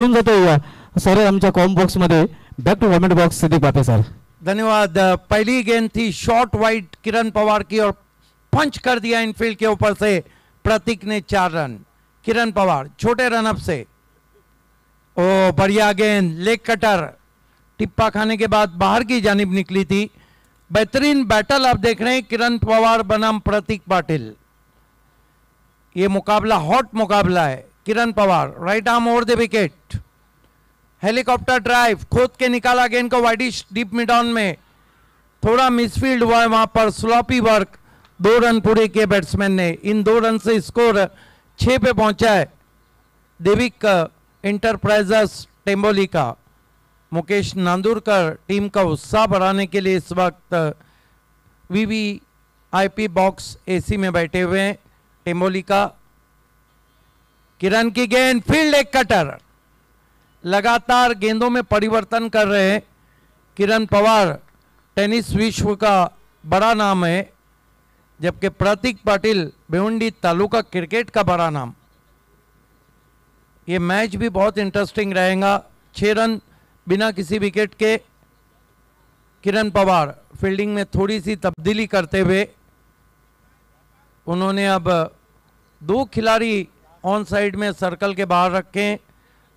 जातो सर आमच्या कॉम बॉक्स मध्ये back to comment box Siddique Bape sir. धन्यवाद। पहली गेंद थी शॉर्ट वाइड किरण पवार की और पंच कर दिया इनफील्ड के ऊपर से प्रतीक ने 4 रन। किरण पवार छोटे रन अप से, ओ बढ़िया गेंद, लेग कटर, टिप्पा खाने के बाद बाहर की जानिब निकली थी। बेहतरीन बैटल आप देख रहे हैं किरण पवार बनाम प्रतीक पाटिल। ये मुकाबला हॉट मुकाबला है। Kiran Pawar right arm over the wicket, helicopter drive, खोद के निकाला गेंद को वाइडिश डीप मिड ऑन में, थोड़ा मिसफील्ड हुआ है वहां पर, स्लॉपी वर्क, 2 रन पूरे किए बैट्समैन ने। इन 2 रन से स्कोर 6 पे पहुंचा है देविक इंटरप्राइजेस टेम्बोली का। मुकेश नांदुरकर टीम का उत्साह बढ़ाने के लिए इस वक्त वीवीआईपी बॉक्स एसी में बैठे हुए हैं टेम्बोली का। किरण की गेंद, फील्ड एक कटर, लगातार गेंदों में परिवर्तन कर रहे हैं किरण पवार। टेनिस विश्व का बड़ा नाम है, जबकि प्रतीक पाटिल भिवंडी तालुका क्रिकेट का बड़ा नाम। ये मैच भी बहुत इंटरेस्टिंग रहेगा। 6 रन बिना किसी विकेट के। किरण पवार फील्डिंग में थोड़ी सी तब्दीली करते हुए उन्होंने अब 2 खिलाड़ी ऑन साइड में सर्कल के बाहर रखे,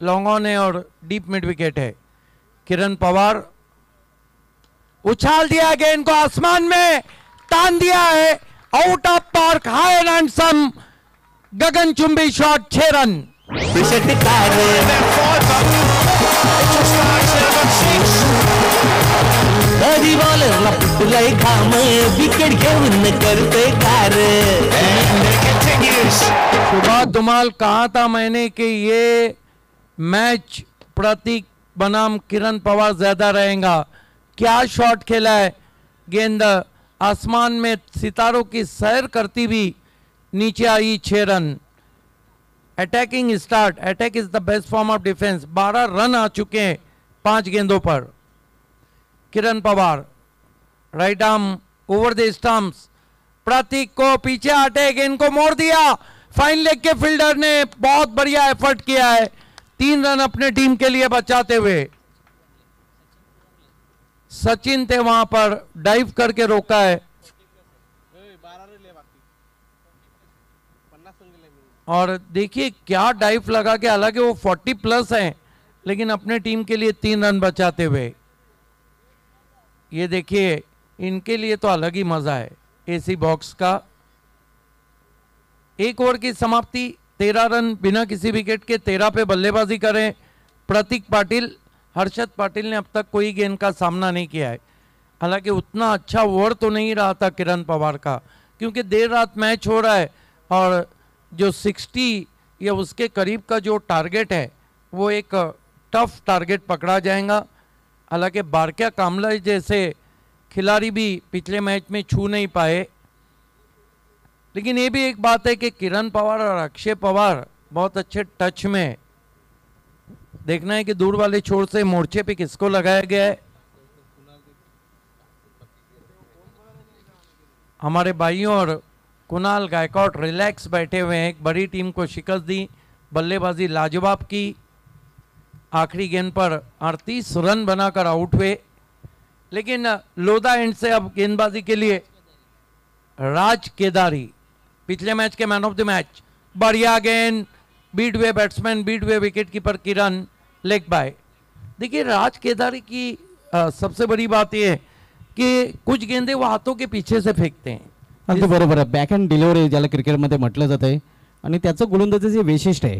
लॉन्ग ऑन है और डीप मिड विकेट है। किरण पवार उछाल दिया गेंद को, आसमान में तान दिया है, out of park, high and handsome गगनचुंबी शॉट, 6 रन। विकेट घेऊन करते कार। सुभाष धुमाल, कहा था मैंने कि ये मैच प्रतीक बनाम किरण पवार ज्यादा रहेगा। क्या शॉट खेला है, गेंद आसमान में सितारों की सैर करती हुई नीचे आई, 6 run. Attacking start, attack is the best form of defence. 12 run आ चुके हैं 5 गेंदों पर। Kiran Pawar right arm over the stumps, Prateek को पीछे हटे, गेंद को मोड़ दिया। फाइन लेग के फील्डर ने बहुत बढ़िया एफर्ट किया है, 3 रन अपने टीम के लिए बचाते हुए। सचिन थे वहां पर, डाइव करके रोका है। और देखिए क्या डाइव लगा के, हालांकि वो 40 प्लस हैं लेकिन अपने टीम के लिए 3 रन बचाते हुए। ये देखिए इनके लिए तो अलग ही मजा है एसी बॉक्स का। 1 ओवर की समाप्ति, 13 रन बिना किसी विकेट के, 13 पे बल्लेबाजी करें प्रतीक पाटिल। हर्षद पाटिल ने अब तक कोई गेंद का सामना नहीं किया है। हालांकि उतना अच्छा ओवर तो नहीं रहा था किरण पवार का, क्योंकि देर रात मैच हो रहा है और जो 60 या उसके करीब का जो टारगेट है वो एक टफ टारगेट पकड़ा जाएगा। हालांकि बारक्या कामला जैसे खिलाड़ी भी पिछले मैच में छू नहीं पाए, लेकिन ये भी एक बात है कि किरण पवार और अक्षय पवार बहुत अच्छे टच में। देखना है कि दूर वाले छोर से मोर्चे पे किसको लगाया गया है। हमारे भाइयों और कुणाल गायकवाड रिलैक्स बैठे हुए हैं, एक बड़ी टीम को शिकस्त दी, बल्लेबाजी लाजवाब की। आखिरी गेंद पर 38 रन बनाकर आउट हुए, लेकिन लोधा एंड से अब गेंदबाजी के लिए राज केदारी, पिछले मैच के मैन ऑफ द मैच। बढ़िया गेंद, बीट हुए बैट्समैन, बीट हुए विकेट कीपर किरण, लेग बाय। देखिए राज केदारी की सबसे बड़ी बात यह है कि कुछ गेंदे वो हाथों के पीछे से फेंकते हैं। अगदी बरोबर आहे, बॅक हँड डिलिव्हरी ज्याला क्रिकेटमध्ये म्हटलं जात आहे आणि त्याचं गोलंदाजीचे वैशिष्ट्य आहे।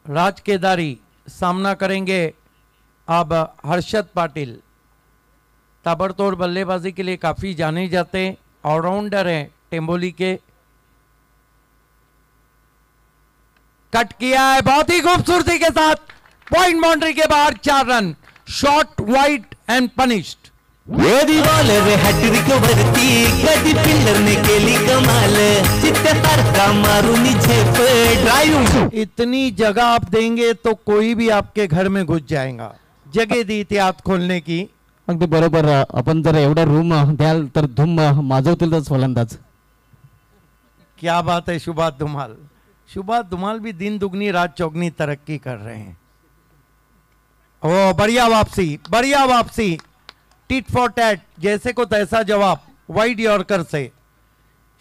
राज केदारी सामना करेंगे अब हर्षद पाटिल। ताबड़तोड़ बल्लेबाजी के लिए काफी जाने जाते हैं, ऑलराउंडर हैं टेम्बोली के। कट किया है बहुत ही खूबसूरती के साथ, पॉइंट बाउंड्री के बाहर, 4 run. Shot wide and punished. Hattrick वरती कधी फिल्डरने केली कमाल, चित्त्यासारखा मारून झेप ड्राइव। इतनी जगह आप देंगे तो कोई भी आपके घर में घुस जाएगा, जगह दी थी हाथ खोलने की। अगदी बरोबर, आपण जर एवढा रूम द्याल तर धूम माजवतीलच फलंदाज। क्या बात है सुभाष धुमाल, सुभाष धुमाल भी दिन दुगनी रात चौगनी तरक्की कर रहे हैं। ओ बढ़िया वापसी टिट फॉर टैट, जैसे को तैसा जवाब वाइड यॉर्कर से।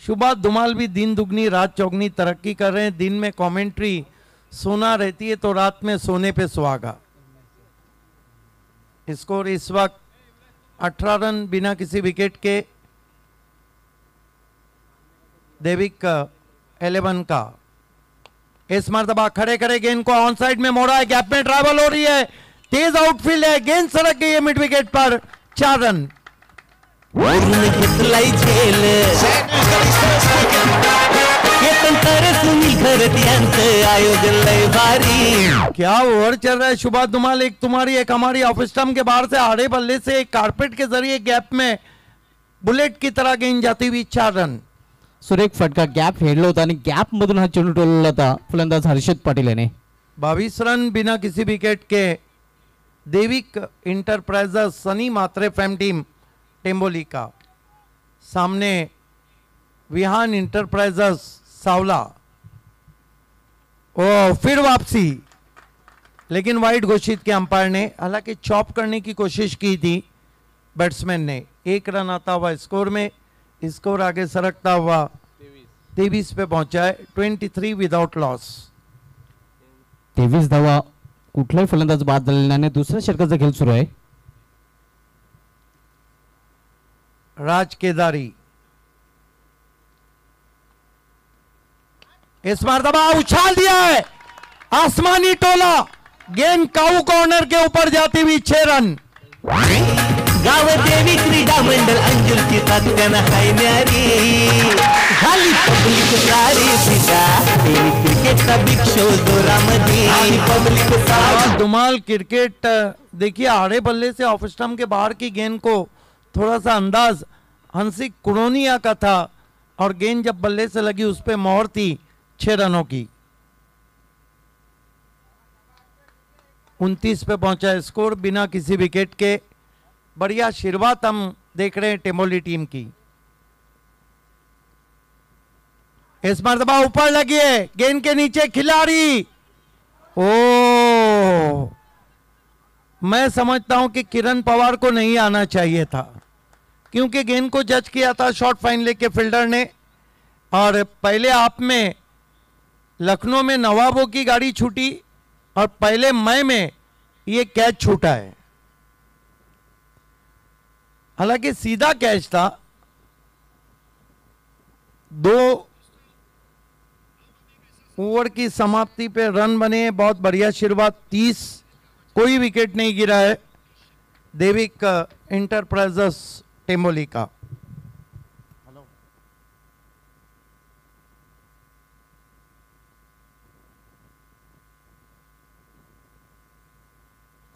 सुभाष धुमाल भी दिन दुगनी रात चौगनी तरक्की कर रहे हैं। दिन में कमेंट्री सोना रहती है तो रात में सोने पे सुहागा। स्कोर इस वक्त 18 रन बिना किसी विकेट के देविक 11 का। इस मर्तबा खड़े करे गेंद को ऑन साइड में मोड़ा है, गैप में ट्रैवल हो रही है, तेज आउटफील्ड है, गेंद सड़क गई है मिड विकेट पर, 4 रन। क्या ओवर चल रहा है सुभाष धुमाल, एक तुम्हारी एक हमारी ऑफ स्टंप के बाहर से आड़े बल्ले से एक कारपेट के जरिए गैप में बुलेट की तरह गेंद जाती हुई, 4 रन। सुरेख फटका गॅप हेडला होता आणि गॅप मधून हा चेंडू टोलला होता फलंदाज हर्षद पाटील याने। 22 रन बिना किसी विकेट के देविक इंटरप्राइजेस सनी मात्रे फैम टीम टेम्बोली का सामने विहान इंटरप्राइजेस सावला। ओ फिर वापसी, लेकिन वाइड घोषित किया अंपायर ने। हालांकि चॉप करने की कोशिश की थी बैट्समैन ने। 1 रन आता हुआ स्कोर में, स्कोर आगे सरकता हुआ 23 पे पहुंचा है, 23 विदाउट लॉस। 23 धावा, कुठलाही फलंदाज बाद झालेला नाही, दुसऱ्या षटकाचा खेळ सुरू आहे। राज केदारी इस मर्तबा उछाल दिया है, आसमानी टोला, गेंद काऊ कॉर्नर के ऊपर जाती हुई, 6 रन। गाव देवी क्रीडा मंडल अंजुल की तात्याना हाय न्यारी खाली पब्लिक सारी सीधा देवी क्रिकेट का बिग शो दोरामधी पब्लिक सारी। धुमाल क्रिकेट देखिए, आड़े बल्ले से ऑफ स्टंप के बाहर की गेंद को थोड़ा सा अंदाज हंसिक कुरोनिया का था और गेंद जब बल्ले से लगी उस पर मोहर थी 6 रनों की। 29 पे पहुंचा है स्कोर बिना किसी विकेट के। बढ़िया शुरुआत हम देख रहे हैं टेमोली टीम की। इस मर्तबा ऊपर लगी है, गेंद के नीचे खिलाड़ी। ओ मैं समझता हूं कि किरण पवार को नहीं आना चाहिए था, क्योंकि गेंद को जज किया था शॉर्ट फाइन लेके फील्डर ने। और पहले आप में लखनऊ में नवाबों की गाड़ी छूटी और पहले मई में ये कैच छूटा है। हालांकि सीधा कैच था। 2 ओवर की समाप्ति पे रन बने, बहुत बढ़िया शुरुआत। 30, कोई विकेट नहीं गिरा है देविक इंटरप्राइजेस टेम्बोली का।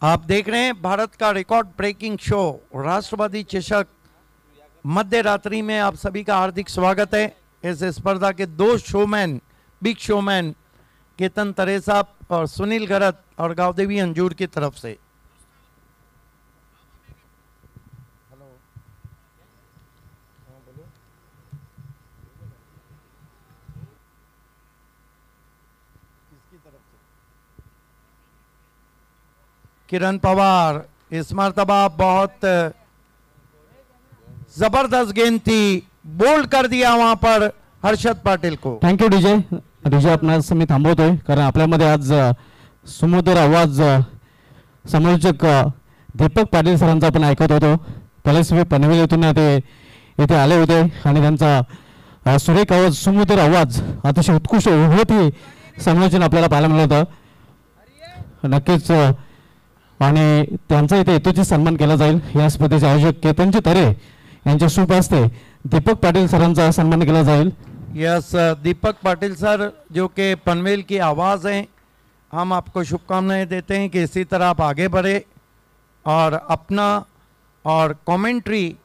आप देख रहे हैं भारत का रिकॉर्ड ब्रेकिंग शो राष्ट्रवादी चषक मध्य रात्रि में आप सभी का हार्दिक स्वागत है। इस स्पर्धा के 2 शोमैन, बिग शोमैन केतन तरेसा और सुनील गरत और गावदेवी अंजूर की तरफ से। किरण पवार इस मर्तबा बहुत जबरदस्त गेंद थी, बोल्ड कर दिया वहां पर हर्षद पाटील को। Thank you DJ. डीजे आपणास मी थांबवतोय कारण आपल्यामध्ये आज सुमधुर आवाज समालोचक दीपक पाटील सरांचा आपण ऐकत होतो। पलसवी पनवेल येथून ते येथे आले होते आणि त्यांचा सुरेख आवाज, सुमधुर आवाज, अतिशय उत्कृष्ट होती समालोचन आपल्याला पाहायला मिळालं होतं। नक्कीच आणि त्यांचा इथे यथोचित सन्मान केला जाईल। या स्पर्धेचे आयोजक केतनजी तरे यांच्या शुभ हस्ते दीपक पाटिल सरांचा सन्मान केला जाईल। यस, दीपक पाटिल सर जो कि पनवेल की आवाज़ हैं, हम आपको शुभकामनाएं देते हैं कि इसी तरह आप आगे बढ़े और अपना और कमेंट्री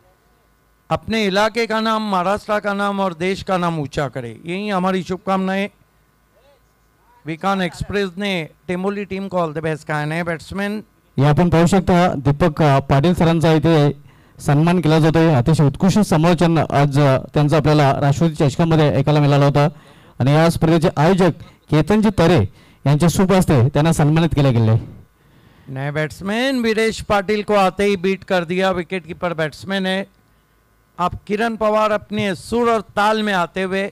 अपने इलाके का नाम, महाराष्ट्र का नाम और देश का नाम ऊंचा करे, यही हमारी शुभकामनाएं। विकान एक्सप्रेस ने टेमोली टीम को ऑल द बेस्ट कहा है। बैट्समैन या आपण पाहू शकता दीपक पाटील सरांचा इथे सन्मान केला जातोय। अतिशय उत्कृष्ट समालोचन आज त्यांचा आपल्याला राष्ट्रवादी चषकामध्ये ऐकायला मिळाला होता आणि या स्पर्धेचे आयोजक केतनजी तरे यांच्या शुभ हस्ते त्यांना सन्मानित केले गेले. नए बैट्समैन वीरेश पाटिल को आते ही बीट कर दिया. विकेट कीपर बैट्समैन है. अब किरण पवार अपने सुर और ताल में आते हुए.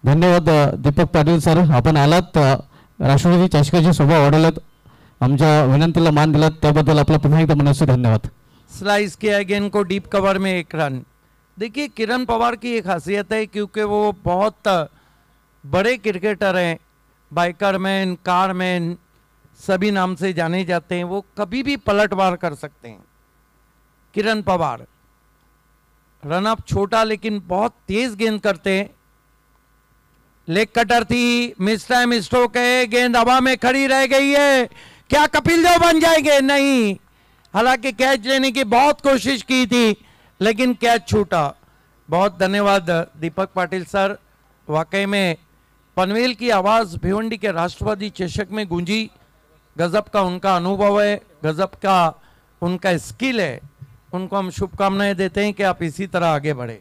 धन्यवाद दीपक पाटील सर, आपण आलात राष्ट्रवादी चषकाची शोभा वाढवलात, आमच्या विनंतीला मान दिलात त्याबद्दल आपला पुन्हा एकदा मनस्वी धन्यवाद. स्लाइस किया गेंद को डीप कवर में 1 रन. देखिए किरण पवार की एक खासियत है क्योंकि वो बहुत बड़े क्रिकेटर हैं, बाइकरमैन, कारमैन सभी नाम से जाने जाते हैं. वो कभी भी पलटवार कर सकते हैं. किरण पवार रन अप छोटा लेकिन बहुत तेज गेंद करते हैं. लेग कटर थी, मिस टाइम स्ट्रोक है, गेंद हवा में खड़ी रह गई है. क्या कपिल देव बन जाएंगे? नहीं. हालांकि कैच लेने की बहुत कोशिश की थी लेकिन कैच छूटा. बहुत धन्यवाद दीपक पाटिल सर. वाकई में पनवेल की आवाज भिवंडी के राष्ट्रवादी चषक में गूंजी. गजब का उनका अनुभव है, गजब का उनका स्किल है. उनको हम शुभकामनाएं देते हैं कि आप इसी तरह आगे बढ़े.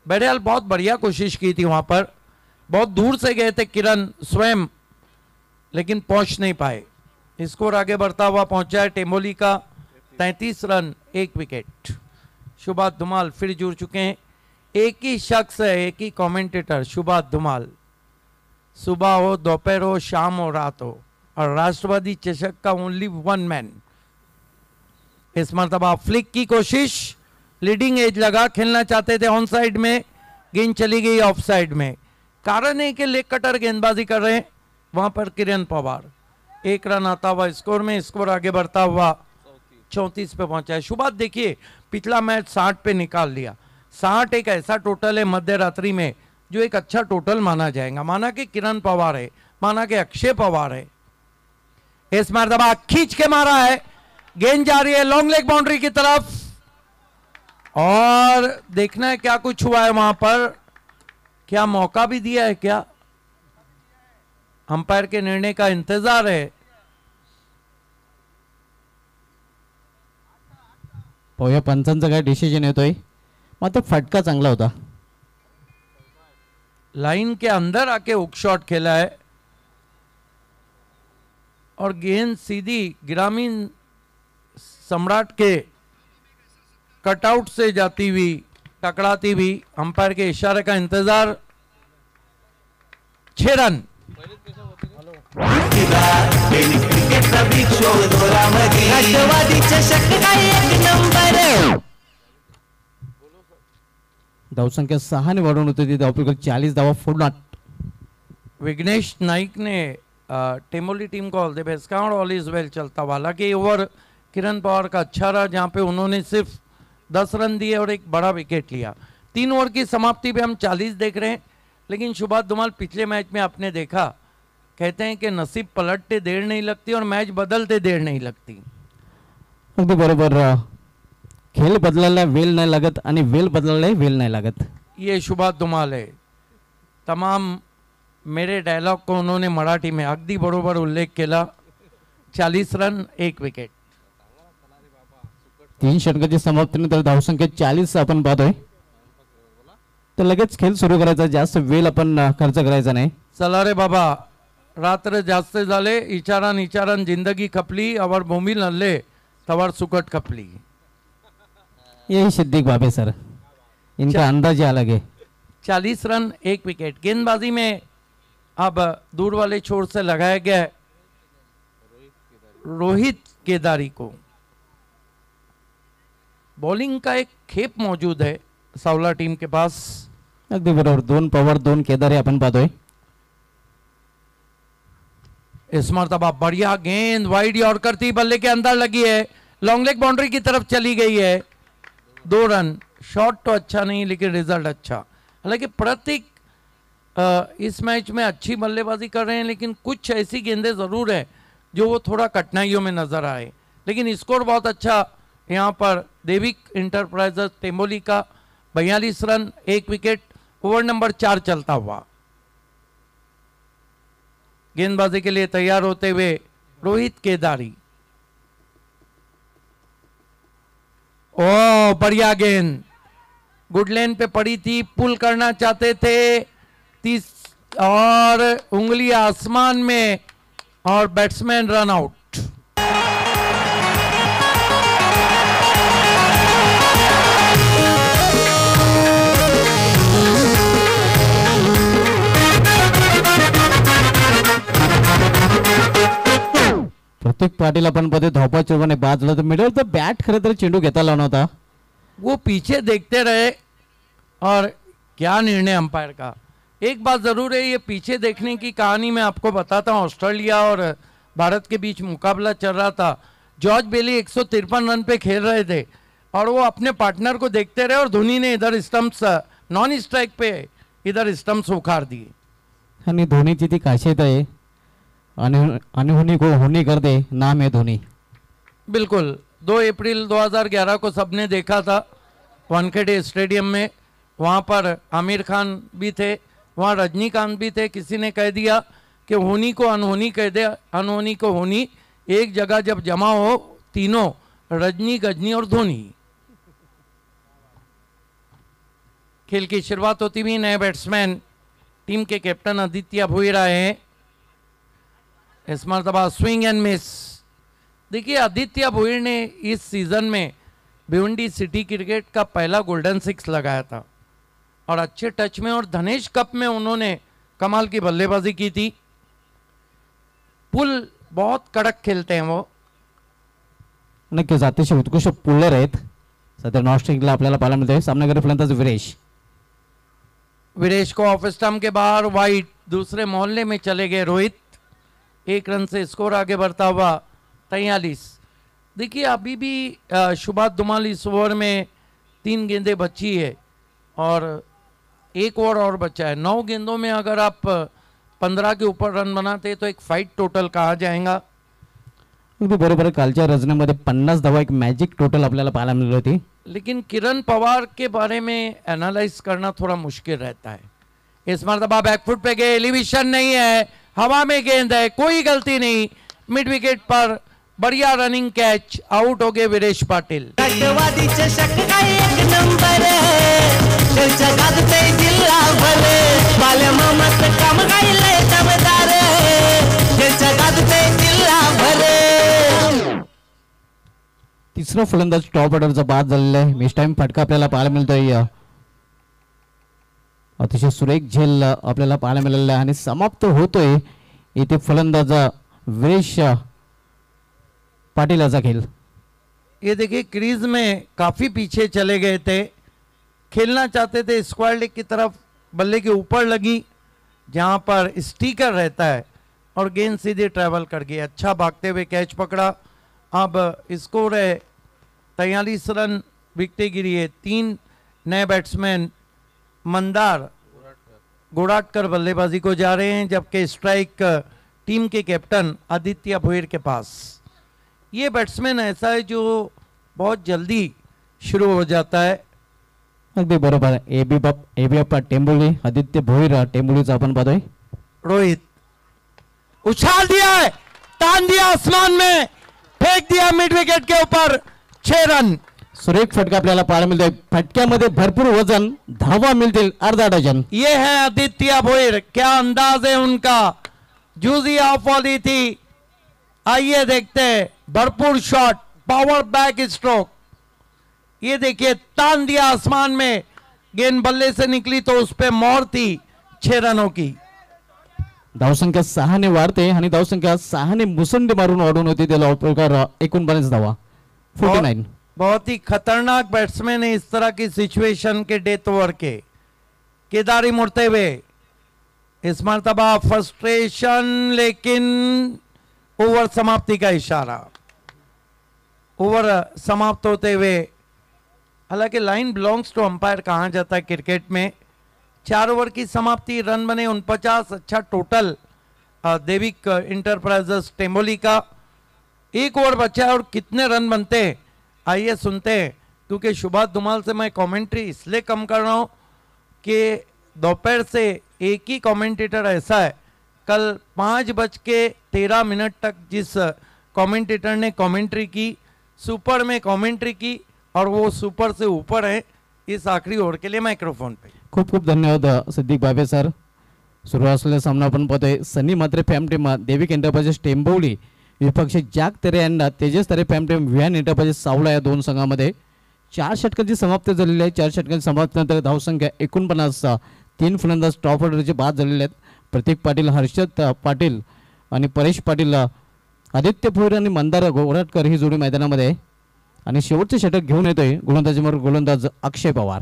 बहरहाल बहुत बढ़िया कोशिश की थी वहां पर. बहुत दूर से गए थे किरण स्वयं लेकिन पहुंच नहीं पाए. स्कोर आगे बढ़ता हुआ पहुंचा है टेम्बोली का 33 रन 1 विकेट. शुभात धुमाल फिर जुड़ चुके हैं. एक ही शख्स है, एक ही कमेंटेटर शुभात धुमाल. सुबह हो, दोपहर हो, शाम हो, रात हो, और राष्ट्रवादी चषक का ओनली 1 मैन. इस मरतबा फ्लिक की कोशिश, लीडिंग एज लगा, खेलना चाहते थे ऑन साइड में, गेंद चली गई ऑफ साइड में. कारण है कि लेग कटर गेंदबाजी कर रहे हैं वहां पर किरण पवार. 1 रन आता हुआ स्कोर में. स्कोर आगे बढ़ता हुआ 34 पे पहुंचा है. शुभात देखिए पिछला मैच 60 पे निकाल लिया. 60 एक ऐसा टोटल है मध्य रात्रि में जो एक अच्छा टोटल माना जाएगा. माना कि किरण पवार है, माना कि अक्षय पवार है. इस मरतबा खींच के मारा है, गेंद जा रही है लॉन्ग लेग बाउंड्री की तरफ. और देखना है क्या कुछ हुआ है वहां पर. क्या मौका भी दिया है क्या? अंपायर के निर्णय का इंतजार है. पाहूया पंचांचा काय डिसिजन येतोय. मात्र फटका चांगला होता. लाइन के अंदर आके हुक शॉट खेला है और गेंद सीधी ग्रामीण सम्राट के कटआउट से जाती हुई, टकराती हुई. अंपायर के इशारे का इंतजार. 6 रन. राष्ट्रवादी चषक काय 1 नंबर. धावसंख्या 6 ने वाढवून होती. धावपैकी 40 धावा फोडणार. विघ्नेश नाइक ने टेमोली टीम को ऑल द बेस्ट कहा और ऑल इज वेल चलता हुआ. हालांकि ओवर किरण पवार का अच्छा रहा जहां पे उन्होंने सिर्फ 10 रन दिए और एक बड़ा विकेट लिया. 3 ओवर की समाप्ति पे हम 40 देख रहे हैं. लेकिन शुभात धुमाल पिछले मैच में आपने देखा, कहते हैं कि नसीब पलटते देर नहीं लगती और मैच बदलते देर नहीं लगती. अगदी बरोबर. खेळ बदलायला वेळ नाही लागत आणि वेळ बदलायला वेळ नाही लागत. ये शुभात धुमाल है. तमाम मेरे डायलॉग को उन्होंने मराठी में अगदी बरोबर उल्लेख केला. 40 रन 1 विकेट. 3 षटकाची समाप्तीनंतर धावसंख्या 40 आपण पाहतोय. तर लगेच खेळ सुरू करायचा, जास्त वेळ आपण खर्च करायचा नाही. चला रे बाबा, रात्र जास्त झाले. इचारान इचारान जिंदगी खपली, अवर भूमी नल्ले तवर सुकट खपली. यही सिद्दीक बाबे सर, इनका अंदाज अलग है. 40 रन 1 विकेट. गेंदबाजी में अब दूर वाले छोर से लगाया गया रोहित केदारी को. बॉलिंग का एक खेप मौजूद है सावला टीम के पास. अगदी बरोबर. 2 पवार 2 केदारे आपण पाहतोय. इस मरतबा बढ़िया गेंद वाइड यॉर्कर थी, बल्ले के अंदर लगी है, लॉन्ग लेग बाउंड्री की तरफ चली गई है. 2 रन. शॉट तो अच्छा नहीं लेकिन रिजल्ट अच्छा. हालांकि प्रतीक इस मैच में अच्छी बल्लेबाजी कर रहे हैं लेकिन कुछ ऐसी गेंदें जरूर है जो वो थोड़ा कठिनाइयों में नजर आए. लेकिन स्कोर बहुत अच्छा यहाँ पर देविक इंटरप्राइजेस टेम्बोली का. 42 रन 1 विकेट. ओवर नंबर 4 चलता हुआ. गेंदबाजी के लिए तैयार होते हुए रोहित केदारी. ओ बढ़िया गेंद, गुड लेन पे पड़ी थी, पुल करना चाहते थे. और उंगली आसमान में और बैट्समैन रन आउट। प्रत्येक पाटील आपण मध्ये धावपा चौकाने बाद झाला तर मिडल तर बॅट खरं तर चेंडू घेता लावला होता. वो पीछे देखते रहे और क्या निर्णय अंपायर का। एक बात जरूर है, ये पीछे देखने की कहानी मैं आपको बताता हूँ। ऑस्ट्रेलिया और भारत के बीच मुकाबला चल रहा था। जॉर्ज बेली 153 रन पे खेल रहे थे और वो अपने पार्टनर को देखते रहे और धोनी ने इधर स्टंप्स नॉन स्ट्राइक पे इधर स्टंप्स उखाड़ दिए। आणि धोनीची ती खासियत आहे, अनहोनी को होनी कर दे, नाम है धोनी. बिल्कुल 2 अप्रैल 2011 को सबने देखा था वानखेड़े स्टेडियम में। वहाँ पर आमिर खान भी थे, वहाँ रजनीकांत भी थे। किसी ने कह दिया कि होनी को अनहोनी कह दे, अनहोनी को होनी। एक जगह जब जमा हो तीनों, रजनी, गजनी और धोनी। खेल की शुरुआत होती हुई नए बैट्समैन टीम के कैप्टन आदित्य भोईर आए हैं। इस मरतबा स्विंग एंड मिस। देखिए आदित्य भोईर ने इस सीजन में भिवंडी सिटी क्रिकेट का पहला गोल्डन 6 लगाया था और अच्छे टच में, और धनेश कप में उन्होंने कमाल की बल्लेबाजी की थी। पुल बहुत कड़क खेलते हैं वो। नक्कीच अतिशय उत्कृष्ट पुलर आहेत. सध्या नॉन स्ट्रिंगला आपल्याला पाहायला मिळते. सामनाकडे फलंदाज वीरेश को ऑफ स्टंप के बाहर वाइड। दूसरे मोहल्ले में चले गए रोहित। 1 रन से स्कोर आगे बढ़ता हुआ 43। देखिए अभी भी शुभात धुमाल इस ओवर में 3 गेंदें बची है और 1 ओवर और बचा है। 9 गेंदों में अगर आप 15 के ऊपर रन बनाते तो एक फाइट टोटल कहा जाएगा। अगदी बरोबर. कालच्या रजनीमध्ये 50 धावा एक मॅजिक टोटल आपल्याला पाहायला मिळाली होती. लेकिन किरण पवार के बारे में एनालाइज करना थोड़ा मुश्किल रहता है। इस मरतबा बैकफुट पे गए, एलिवेशन नहीं है, हवा में गेंद है, कोई गलती नहीं। मिड विकेट पर बढ़िया रनिंग कैच, आउट हो गए वीरेश पाटिल। राष्ट्रवादी चषक का एक नंबर जगात पे जिल्हा भले बाल्या मामाच काम गायलंय दमदार जगात पे जिल्हा भले. तिसरा फलंदाज टॉप ऑर्डरचा बाद झालेला आहे. मिस टाइम फटका आपल्याला पाहायला मिळतोय. अतिशय सुरेख झेल आपल्याला पाहायला मिळालेला आहे आणि समाप्त होतोय इथे फलंदाज वीरेश पाटिल याचा खेळ. ये देखिए क्रीज में काफी पीछे चले गए थे, खेलना चाहते थे स्क्वायर लेग की तरफ, बल्ले के ऊपर लगी जहां पर स्टिकर रहता है और गेंद सीधे ट्रैवल कर गई। अच्छा भागते हुए कैच पकड़ा। अब स्कोर है 43 रन, विकेटें गिरी है। 3 नए बैट्समैन मंदार गोड़ाटकर बल्लेबाजी को जा रहे हैं, जबकि स्ट्राइक टीम के कैप्टन आदित्य भोईर के पास। ये बैट्समैन ऐसा है जो बहुत जल्दी शुरू हो जाता है। अगदी बरोबर. एबीएफ टेंबुली, आदित्य भोईर टेंबुलीचा आपण पाहतोय. रोहित उछाल दिया है, तान दिया आसमान में, फेंक दिया मिड विकेट के ऊपर। 6 रन। सुरेख फटका आपल्याला पाहायला मिळतोय. फटक्यामध्ये भरपूर वजन, धावा मिळतील अर्धा डझन. ये है आदित्य भोईर, क्या अंदाज है उनका। जूजी ऑफ वाली थी, आइए देखते हैं। भरपूर शॉट, पावर बैक स्ट्रोक। ये देखिए तान दिया आसमान में, गेंद बल्ले से निकली तो उस पे मोहर थी 6 रनों की। धावसंख्या 6 ने वाढते आणि धावसंख्या 6 ने मुसंडी मारून वाढून होती. त्याला 49 धावा 49. बहुत ही खतरनाक बैट्समैन है इस तरह की सिचुएशन के डेथ ओवर के। केदारी मुड़ते हुए, इस मरतबा फ्रस्ट्रेशन, लेकिन ओवर समाप्ति का इशारा। ओवर समाप्त होते हुए, हालांकि लाइन बिलोंग्स टू अंपायर कहा जाता है क्रिकेट में। 4 ओवर की समाप्ति, रन बने 49। अच्छा टोटल देविक इंटरप्राइजेस टेम्बोली का। 1 ओवर बचा है और कितने रन बनते हैं आइए सुनते हैं, क्योंकि शुभात धुमाल से मैं कमेंट्री इसलिए कम कर रहा हूँ कि दोपहर से एक ही कमेंटेटर ऐसा है। कल 5:13 तक जिस कमेंटेटर ने कमेंट्री की, सुपर में कमेंट्री की, और वो सुपर से ऊपर है। इस आखिरी ओवर के लिए माइक्रोफोन पे खूप खूप धन्यवाद सिद्दीक बाबे सर. सुरू असलेला सामना आपण पाहतोय. सनी मात्र फॅम टीम देविक एंटरप्राइजेस टेंबवली विपक्ष जॅक तेरे यांना तेजस तेरे फॅम टीम व्हॅन एंटरप्राइजेस सावला या दोन संघामध्ये 4 षटकांची समाप्ती झालेली आहे. 4 षटकांची समाप्तीनंतर धावसंख्या 49. 3 फलंदाज टॉप ऑर्डरचे बाद झालेले आहेत. प्रतीक पाटील, हर्षद पाटील आणि परेश पाटील, आदित्य भोईर आणि मंदार गोराटकर ही जोडी मैदानामध्ये आहे. आणि शेवटचे षटक घेऊन येतोय गोलंदाजीवर गोलंदाज अक्षय पवार.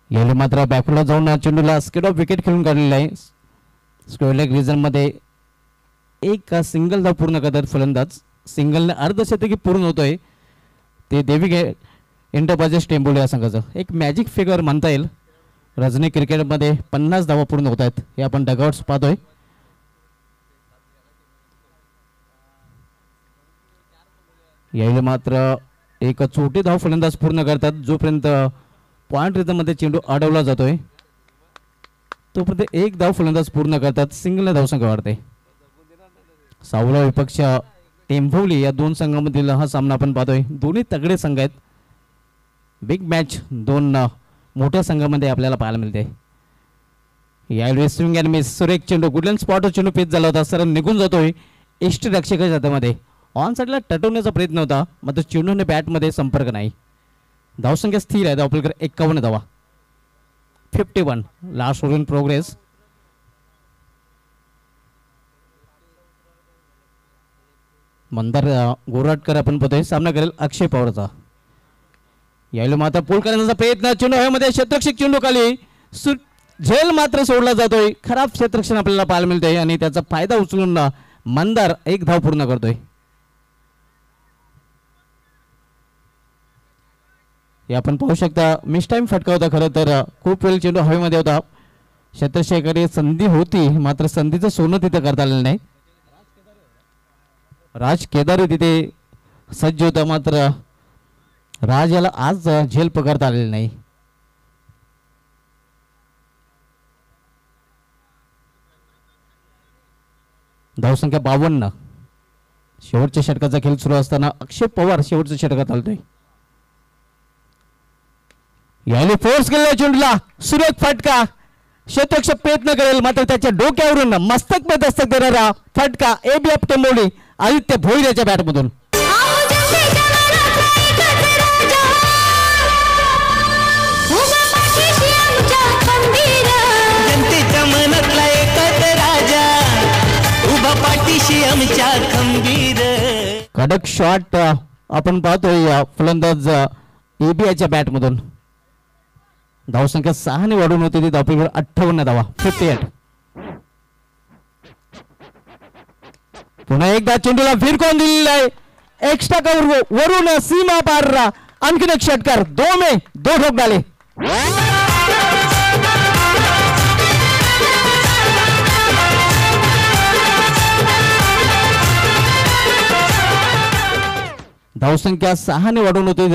याला मात्र बॅकवर्डला जाऊन चेंडूला स्किड ऑफ विकेट खेळून काढलेला आहे. स्क्वेअर लेग रिजनमध्ये एक सिंगल धाव पूर्ण करतात फलंदाज. सिंगलने अर्धशतकी पूर्ण होतोय ते देविक एंटरप्राइजेस टेंबोली या संघाचं. एक मॅजिक फिगर म्हणता येईल. रजनी क्रिकेटमध्ये 50 धावा पूर्ण होत आहेत हे आपण डगआउट्स पाहतोय. याला मात्र एक छोटी धाव फलंदाज पूर्ण करतात. जोपर्यंत पॉइंट रिझनमध्ये चेंडू अडवला जातोय तोपर्यंत एक धाव फलंदाज पूर्ण करतात. सिंगलने धावसंख्या वाढते. सावला विपक्ष टेंभोली या दोन संघांमधील हा सामना आपण पाहतोय. दोन्ही तगडे संघ आहेत. बिग मॅच दोन मोठ्या संघामध्ये आपल्याला पाहायला मिळते. यावेळी स्विंग अँड मिस सुरेख चेंडू गुडलँड स्पॉटवर चेंडू पेच झाला होता. सरळ निघून जातोय यष्टिरक्षकाच्या हातामध्ये. ऑन साईडला टटवण्याचा प्रयत्न होता मात्र चेंडूने बॅटमध्ये संपर्क नाही. धावसंख्या स्थिर आहे. धावपलकर 51 धावा. 51 last over in progress. Mandar Goratkar आपण पाहतोय सामना करेल अक्षय पवारचा. यावेळी मात्र पोल करण्याचा प्रयत्न चेंडू हवेमध्ये क्षेत्ररक्षक चेंडू खाली झेल मात्र सोडला जातोय. खराब क्षेत्ररक्षण आपल्याला पाहायला मिळतंय आणि त्याचा फायदा उचलून मंदार एक धाव पूर्ण करतोय. हे आपण पाहू शकता. मिस टाइम फटका होता. खरं तर खूप वेळ चेंडू हवेमध्ये होता. क्षेत्ररक्षकाकडे संधी होती मात्र संधीचं सोनं तिथे करता आलेलं नाही. राज केदारी तिथे सज्ज होता मात्र राज याला आज झेल पकडता आलेली नाही. धावसंख्या 52. शेवटच्या षटकाचा खेळ सुरू असताना अक्षय पवार शेवटच्या षटकात आलतोय. याने फोर्स केलेला चेंडूला सुरेख फटका. क्षेत्ररक्षक प्रयत्न करेल मात्र त्याच्या डोक्यावरून मस्तक पे दस्तक देणारा फटका एबीएफ टेंबोली आदित्य भोईर याच्या बॅटमधून. जनतेच्या मनातला एकच राजा उभा पाठीशी आमच्या खंबीर. कडक शॉट आपण पाहतोय फलंदाज एबीआयच्या बॅटमधून. धावसंख्या 6 ने वाढून होती ती. धावपलकर 58 धावा. 58. पुन्हा एकदा चेंडूला फिरकून दिलेला आहे. एक्स्ट्रा कव्हर वरून सीमा पार. आणखीन एक षटकार. 2 में 2 ठोक डाले. धावसंख्या 6 ने वाढून होती.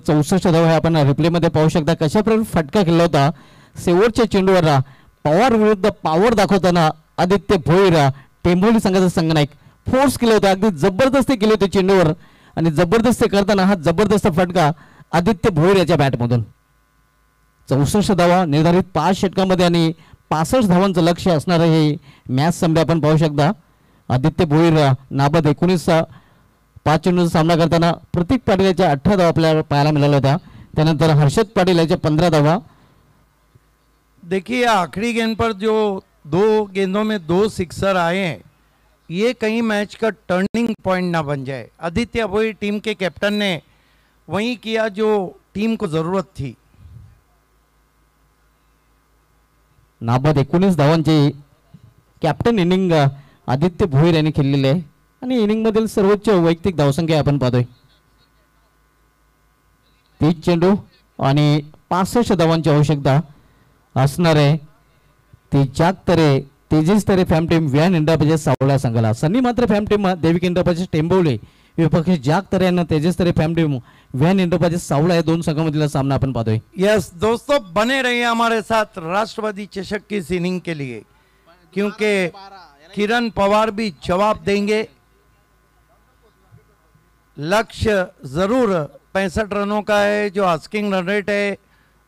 64 धावा हे आपण रिप्ले मध्ये पाहू शकता. कशा प्रकारे फटका केला होता. शेवटच्या चेंडूवर पवार विरुद्ध पॉवर दाखवताना आदित्य भोईर टेंभोली संघाचा संघनायक फोर्स केला होता. अगदी जबरदस्ती केली होती चेंडूवर आणि जबरदस्ती करताना हा जबरदस्त फटका आदित्य भोईर याच्या बॅटमधून. 64 धावा निर्धारित 5 षटकांमध्ये आणि 65 धावांचं लक्ष असणार हे मॅच संपले आपण पाहू शकता. आदित्य भोईर नाबाद 19 5 चेंडूंचा सामना करताना प्रतीक पाटील याच्या 18 धावा आपल्याला पाहायला मिळाल्या होत्या. त्यानंतर हर्षद पाटील याच्या 15 धावा. देखिए आखिरी गेंद पर जो 2 गेंदों में 2 सिक्सर आए हैं ये कहीं मैच का टर्निंग पॉइंट ना बन जाए. आदित्य भोईर टीम के कैप्टन ने वही किया जो टीम को जरूरत थी. नाबाद 19 धावांची कॅप्टन इनिंग आदित्य भोईर यांनी खेळलेली आहे आणि इनिंग मधील सर्वोच्च वैयक्तिक धावसंख्या आपण पाहतोय. 30 चेंडू आणि 65 धावांची आवश्यकता असणार आहे. ती तेजस तरे फॅम टीम व्हॅन एंटरप्राइजेस सावळा संघाला. सनी मात्र फॅम टीम देविक एंटरप्राइजेस टेंबवली विपक्ष जाग तरे आणि तेजस तरे फॅम टीम व्हॅन एंटरप्राइजेस सावळा या दोन संघामधील सामना आपण पाहतोय. यस दोस्तों, बने रहिए हमारे साथ राष्ट्रवादी चषक की इनिंग के लिए, क्योंकि किरण पवार भी जवाब देंगे. लक्ष्य जरूर 65 रनों का है. जो आस्किंग रन रेट है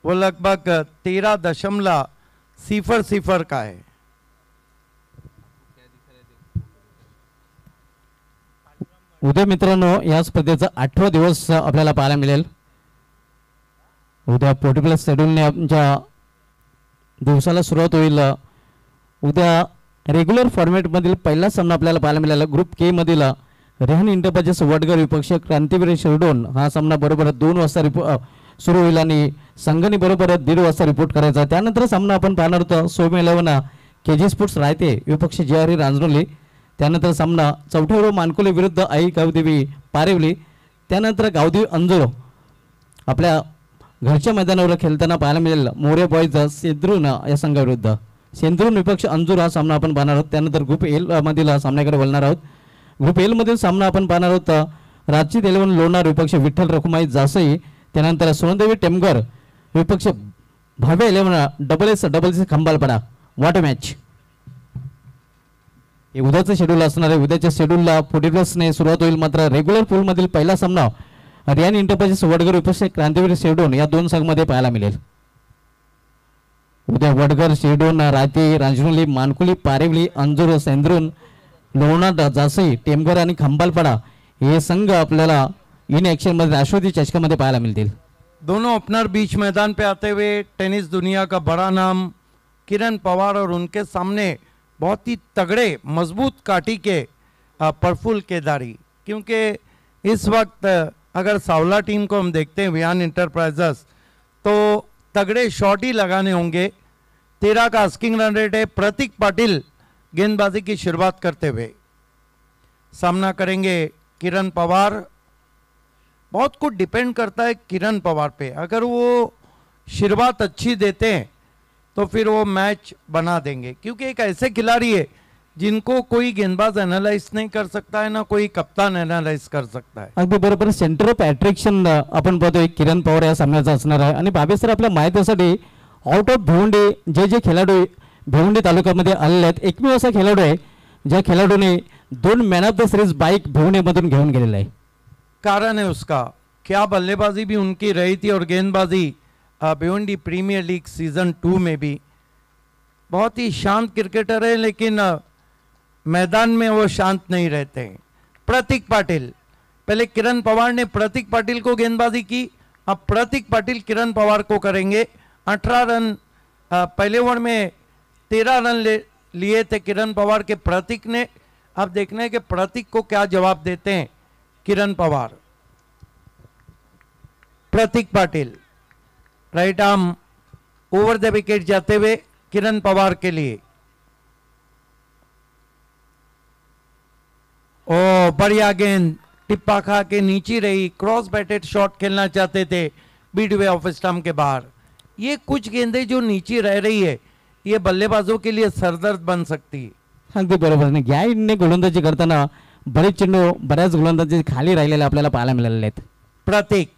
वो लगभग 13.00 का है. उद्या मित्रांनो या स्पर्धेचा 8वा दिवस आपल्याला पाहायला मिळेल. उद्या पोर्टुगल शेड्यूलने आमच्या दिवसाला सुरुवात होईल. उद्या रेग्युलर फॉर्मॅटमधील पहिला सामना आपल्याला पाहायला मिळाला. ग्रुप के मधील रेहन एंटरप्राइजेस वडगर विपक्ष क्रांतिवीर शिरडोन. हा सामना बरोबर 2 वाजता सुरू होईल आणि संघाने बरोबर 1:30 वाजता रिपोर्ट करायचा. त्यानंतर सामना आपण पाहणार होतो सोम 11 केजी स्पोर्ट्स रायते विपक्ष JRE रांजनोली. त्यानंतर सामना चौथ्यावर मानकोली विरुद्ध आई गावदेवी पारेवली. त्यानंतर गावदेवी अंजुर आपल्या घरच्या मैदानावर खेळताना पाहायला मिळेल. मोरे बॉईज सेंद्रून या संघाविरुद्ध. सेंद्रून विपक्ष अंजुर हा सामना आपण पाहणार आहोत. त्यानंतर ग्रुप एल मधील सामन्याकडे वळणार आहोत. ग्रुप एल मधील सामना आपण पाहणार आहोत. रांची 11 लोणार विपक्ष विठ्ठल रखुमाई जासई. त्यानंतर सोनदेवी टेमगर विपक्ष भावे 11 डबल एस खंबालपडा. What a match. हे उद्याचं शेड्यूल असणार आहे. उद्याच्या शेड्यूलला 40+ने सुरुवात होईल. मात्र रेग्युलर पूलमधील पहिला सामना रियान एंटरप्राइजेस वडगर विपक्ष क्रांतिवीर शेडोन या दोन संघामध्ये पाहायला मिळेल. उद्या वडगर शेडोन राते रांजनोली मानकुली पारेवली अंजुर सेंद्रून लोणार जासई टेमगर आणि खंबालपडा हे संघ आपल्याला इन ॲक्शन मध्ये राष्ट्रवादी चषकामध्ये पाहायला मिळतील. दोनों ओपनर बीच मैदान पे आते हुए टेनिस दुनिया का बड़ा नाम किरण पवार और उनके सामने बहुत ही तगड़े मजबूत काठी के प्रफुल्ल केदारी. क्योंकि इस वक्त अगर सावला टीम को हम देखते हैं वियान इंटरप्राइजेस तो तगड़े शॉट ही लगाने होंगे. 13 का आस्किंग रन रेट है. प्रतीक पाटिल गेंदबाजी की शुरुआत करते हुए सामना करेंगे किरण पवार. बहुत कुछ डिपेंड करता है किरण पवार पे. अगर वो शुरुआत अच्छी देते हैं तो फिर वो मैच बना देंगे, क्योंकि एक ऐसे खिलाड़ी है जिनको कोई गेंदबाज एनालाइज नहीं कर सकता है, ना कोई कप्तान एनालाइज कर सकता है. अगदी बरोबर. सेंटर ऑफ अट्रॅक्शन आपण पाहतोय किरण पवार या सामन्याचा असणार आहे. आणि बाबे सर आपल्या माहितीसाठी आउट ऑफ भिवंडी जे खेळाडू भिवंडी तालुक्यामध्ये आलेले आहेत एकमेव असा खेळाडू आहे ज्या खेळाडूने 2 man of the series bike भिवंडीमधून घेऊन गेलेला आहे. कारण है उसका क्या बल्लेबाजी भी उनकी रही थी और गेंदबाजी भिवंडी प्रीमियर लीग सीजन 2 में भी. बहुत ही शांत क्रिकेटर है, लेकिन मैदान में वो शांत नहीं रहते हैं. प्रतीक पाटिल, पहले किरण पवार ने प्रतीक पाटिल को गेंदबाजी की, अब प्रतीक पाटिल किरण पवार को करेंगे. 18 रन पहले ओवर में 13 रन लिए थे किरण पवार के प्रतीक ने. अब देखना है कि प्रतीक को क्या जवाब देते हैं Kiran Pawar. Prateek Patil right arm over the wicket जाते हुए किरण पवार के लिए. ओ बढ़िया गेंद टिप्पा खा के नीचे रही. क्रॉस बैटेड शॉट खेलना चाहते थे बीडवे ऑफ स्टंप के बाहर. ये कुछ गेंदें जो नीचे रह रही है ये बल्लेबाजों के लिए सरदर्द बन सकती है. अगदी बरोबर. नाही गॅईने गोलंदाजी करताना बरेच चेंडू बऱ्याच गोलंदाजी खाली राहिलेले आपल्याला पाहायला मिळालेले आहेत. प्रतीक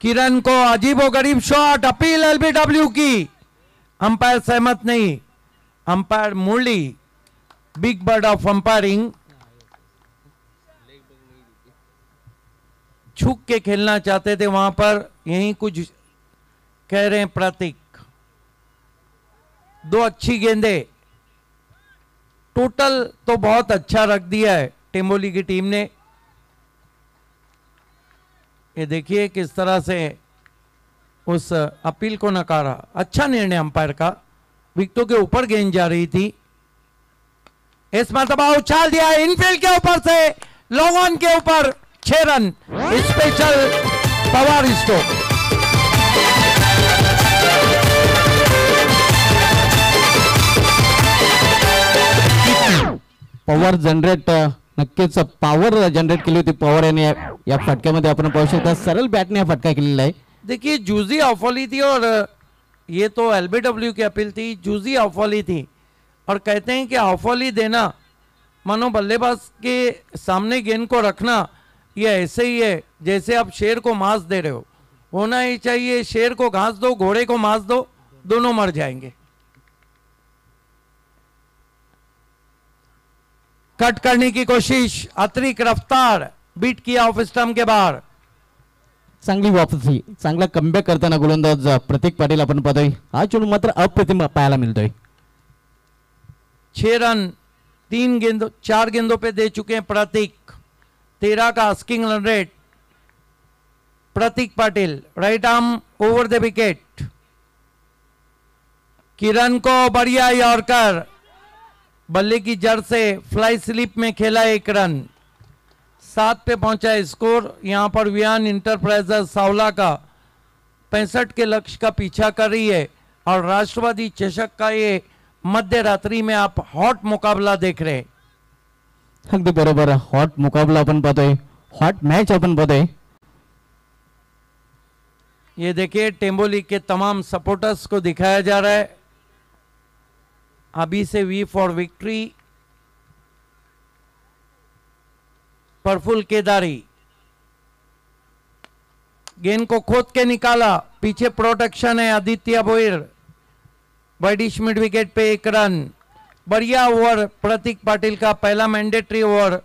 किरण को अजीबोगरीब शॉट. अपील एलबीडब्ल्यू की. अंपायर सहमत नहीं. Umpire Murali big bird of umpiring छुक के खेलना चाहते थे वहां पर. यही कुछ कह रहे हैं प्रतीक. 2 अच्छी गेंदे. टोटल तो बहुत अच्छा रख दिया है टेम्बोली की टीम ने. ये देखिए किस तरह से उस अपील को नकारा. अच्छा निर्णय अंपायर का. विकेटों के ऊपर गेंद जा रही थी. इस मरतबा उछाल दिया इनफील्ड के ऊपर से लॉन्ग ऑन के ऊपर 6 run. Special Pawar stroke. Power generate नक्कीच पॉवर जनरेट केली होती पॉवर यांनी या फटक्यामध्ये आपण पाहू शकता. सरळ बॅटने हा फटका केलेला आहे. देखिए जूजी ऑफोली थी और ये तो एलबीडब्ल्यू की अपील थी. जूजी ऑफोली थी और कहते हैं कि ऑफोली देना मानो बल्लेबाज के सामने गेंद को रखना ये ऐसे ही है जैसे आप शेर को मांस दे रहे हो। होना ही चाहिए शेर को घास दो, घोड़े को मांस दो, दोनों मर जाएंगे। कट करने की कोशिश, अतिरिक्त रफ्तार, बीट किया ऑफ स्टंप के बाहर। चांगली वापसी, चांगला कमबॅक करताना गोलंदाज प्रतीक पाटील आपण पाहतोय। हा चेंडू मात्र अप्रतिम पाहायला मिळतोय। 6 रन 4 गेंदों पे दे चुके हैं प्रतीक। 13 का asking run rate. Pratik Patil right arm over the wicket. Kiran को बढ़िया यॉर्कर, बल्ले की जड़ से फ्लाई स्लिप में खेला 1 रन। 7 पे पहुंचा स्कोर। यहां पर वियान इंटरप्राइजेस सावला का 65 के लक्ष्य का पीछा कर रही है और राष्ट्रवादी चषक का ये मध्य रात्रि में आप हॉट मुकाबला देख रहे हैं। अगदी बरोबर, हॉट मुकाबला आपण पाहतोय, हॉट मैच आपण पाहतोय। ये देखिए टेम्बोली के तमाम सपोर्टर्स को दिखाया जा रहा है। अभी से V for victory. Prafull Kedari गेंद को खोद के निकाला, पीछे प्रोटेक्शन है Aditya Bhoir. Widish mid wicket पे 1 रन। बढ़िया ओवर प्रतीक पाटिल का, पहला मैंडेटरी ओवर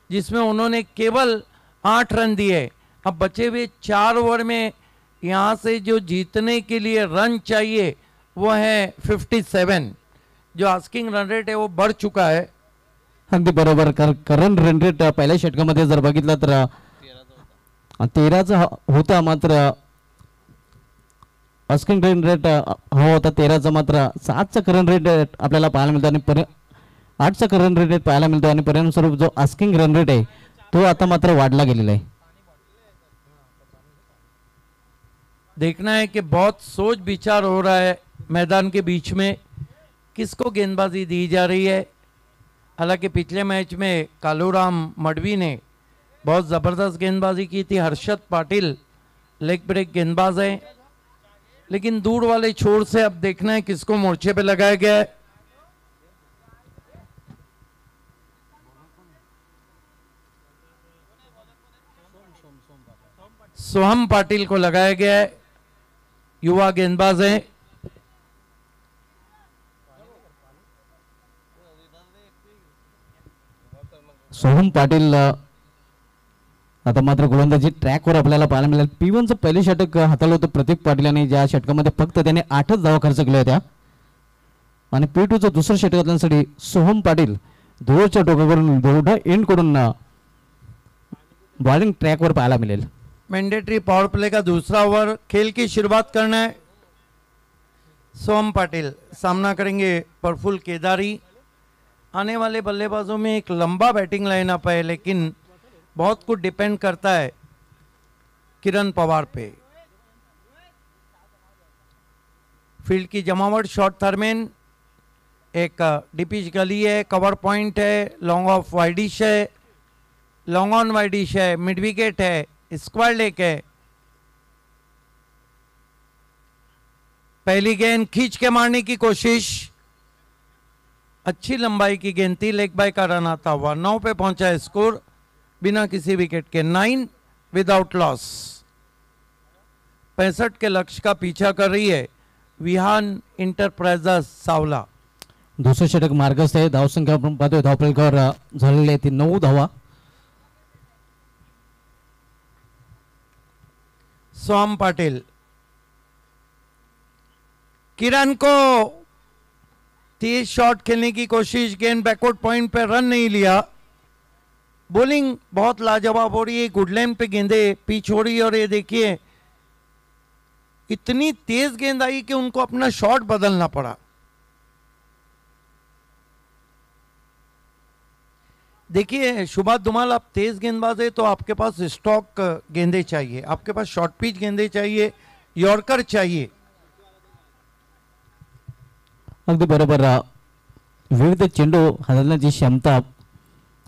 जिसमें उन्होंने केवल 8 रन दिए। अब बचे हुए 4 ओवर में यहां से जो जीतने के लिए रन चाहिए वो है 57। जो आस्किंग रन रेट है वो बढ़ चुका है। अगदी बरोबर, करंट रन रेट पहिल्या षटकामध्ये जर बघितलं तर 13चा होता, मात्र आस्किंग रन रेट हा होता 13चा, मात्र 7चा करंट रेट आपल्याला पाहायला मिळतो आणि 8चा करंट रेट पाहायला मिळतो आणि परिणामस्वरूप जो आस्किंग रन रेट आहे तो आता मात्र वाढला गेलेला आहे। देखना है कि बहुत सोच विचार हो रहा है मैदान के बीच में, किसको गेंदबाजी दी जा रही है। हालांकि पिछले मैच में कालूराम मडवी ने बहुत ज़बरदस्त गेंदबाजी की थी। हर्षद पाटिल लेग ब्रेक गेंदबाज है, लेकिन दूर वाले छोर से अब देखना है किसको मोर्चे पे लगाया गया है। सोहम पाटिल को लगाया गया है, युवा गेंदबाज है। सोहम पाटील आता मात्र गोलंदाजी ट्रॅकवर आपल्याला पाहायला मिळेल। P1चं पहिले षटक हाताळलं होतं प्रतीक पाटील यांनी, ज्या षटकामध्ये फक्त त्याने 8च धावा खर्च केल्या होत्या आणि P2चं दुसरं षटक घालण्यासाठी सोहम पाटील दूरच्या टोकाकडून दोढा एंड कडून बॉलिंग ट्रॅकवर पाहायला मिळेल। मैंडेटरी पावर प्ले का दूसरा ओवर, खेल की शुरुआत करना है। सोहम पाटिल सामना करेंगे प्रफुल्ल केदारी। आने वाले बल्लेबाजों में एक लंबा बैटिंग लाइनअप है, लेकिन बहुत कुछ डिपेंड करता है किरण पवार पे। फील्ड की जमावट, शॉर्ट थर्मेन, एक डिपिच गली है, कवर पॉइंट है, लॉन्ग ऑफ वाइडिश है, लॉन्ग ऑन वाइडिश है, मिड विकेट है, स्क्वायर लेग है। पहली गेंद खींच के मारने की कोशिश, अच्छी लंबाई की गेंद थी, लेग बाय का रन आता हुआ। 9 पे पहुंचा स्कोर बिना किसी विकेट के, 9 विदाउट लॉस। 65 के लक्ष्य का पीछा कर रही है विहान इंटरप्राइजेस सावला। दुसरं षटक मार्गस्थ आहे। धावसंख्या आपण पाहतोय धावफलकावर झालेली आहे ती 9 धावा। सोहम पाटिल, किरण को तेज शॉट खेलने की कोशिश, गेंद बैकवर्ड पॉइंट पे रन नहीं लिया। बॉलिंग बहुत लाजवाब हो रही है, गुडलैंड पे गेंदे पिच हो रही है और ये देखिए इतनी तेज गेंद आई कि उनको अपना शॉट बदलना पड़ा। देखिए शुभा धुमाल, आप तेज गेंदबाज है तो आपके पास स्टॉक गेंदे चाहिए, आपके पास शॉर्ट पिच गेंदे चाहिए, यॉर्कर चाहिए। अगदी बरोबर, विविध चेंडू हाताळण्याची क्षमता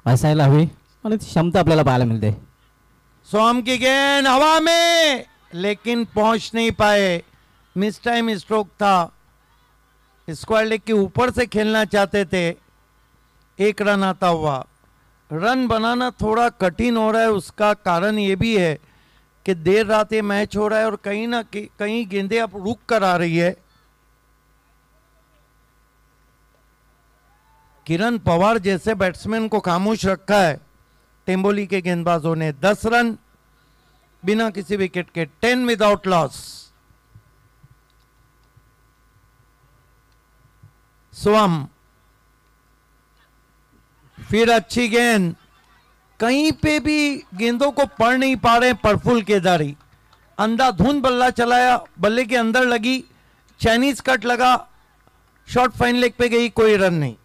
असायला हवी आणि ती क्षमता आपल्याला पाहायला मिळते। सोहम की गेंद हवा में, लेकिन पहुंच नहीं पाए, मिस टाइम स्ट्रोक था। स्क्वायर लेग के ऊपर से खेलना चाहते थे, एक रन आता हुआ। रन बनाना थोड़ा कठिन हो रहा है, उसका कारण ये भी है कि देर रात ये मैच हो रहा है और कहीं ना कहीं गेंदें अब रुक कर आ रही है। किरण पवार जैसे बैट्समैन को खामोश रखा है टेम्बोली के गेंदबाजों ने। 10 रन बिना किसी विकेट के, 10 विदाउट लॉस। स्वम, फिर अच्छी गेंद, कहीं पे भी गेंदों को पढ़ नहीं पा रहे प्रफुल्ल केदारी। अंधाधुंध बल्ला चलाया, बल्ले के अंदर लगी, चाइनीज कट लगा, शॉट फाइन लेग पे गई, कोई रन नहीं।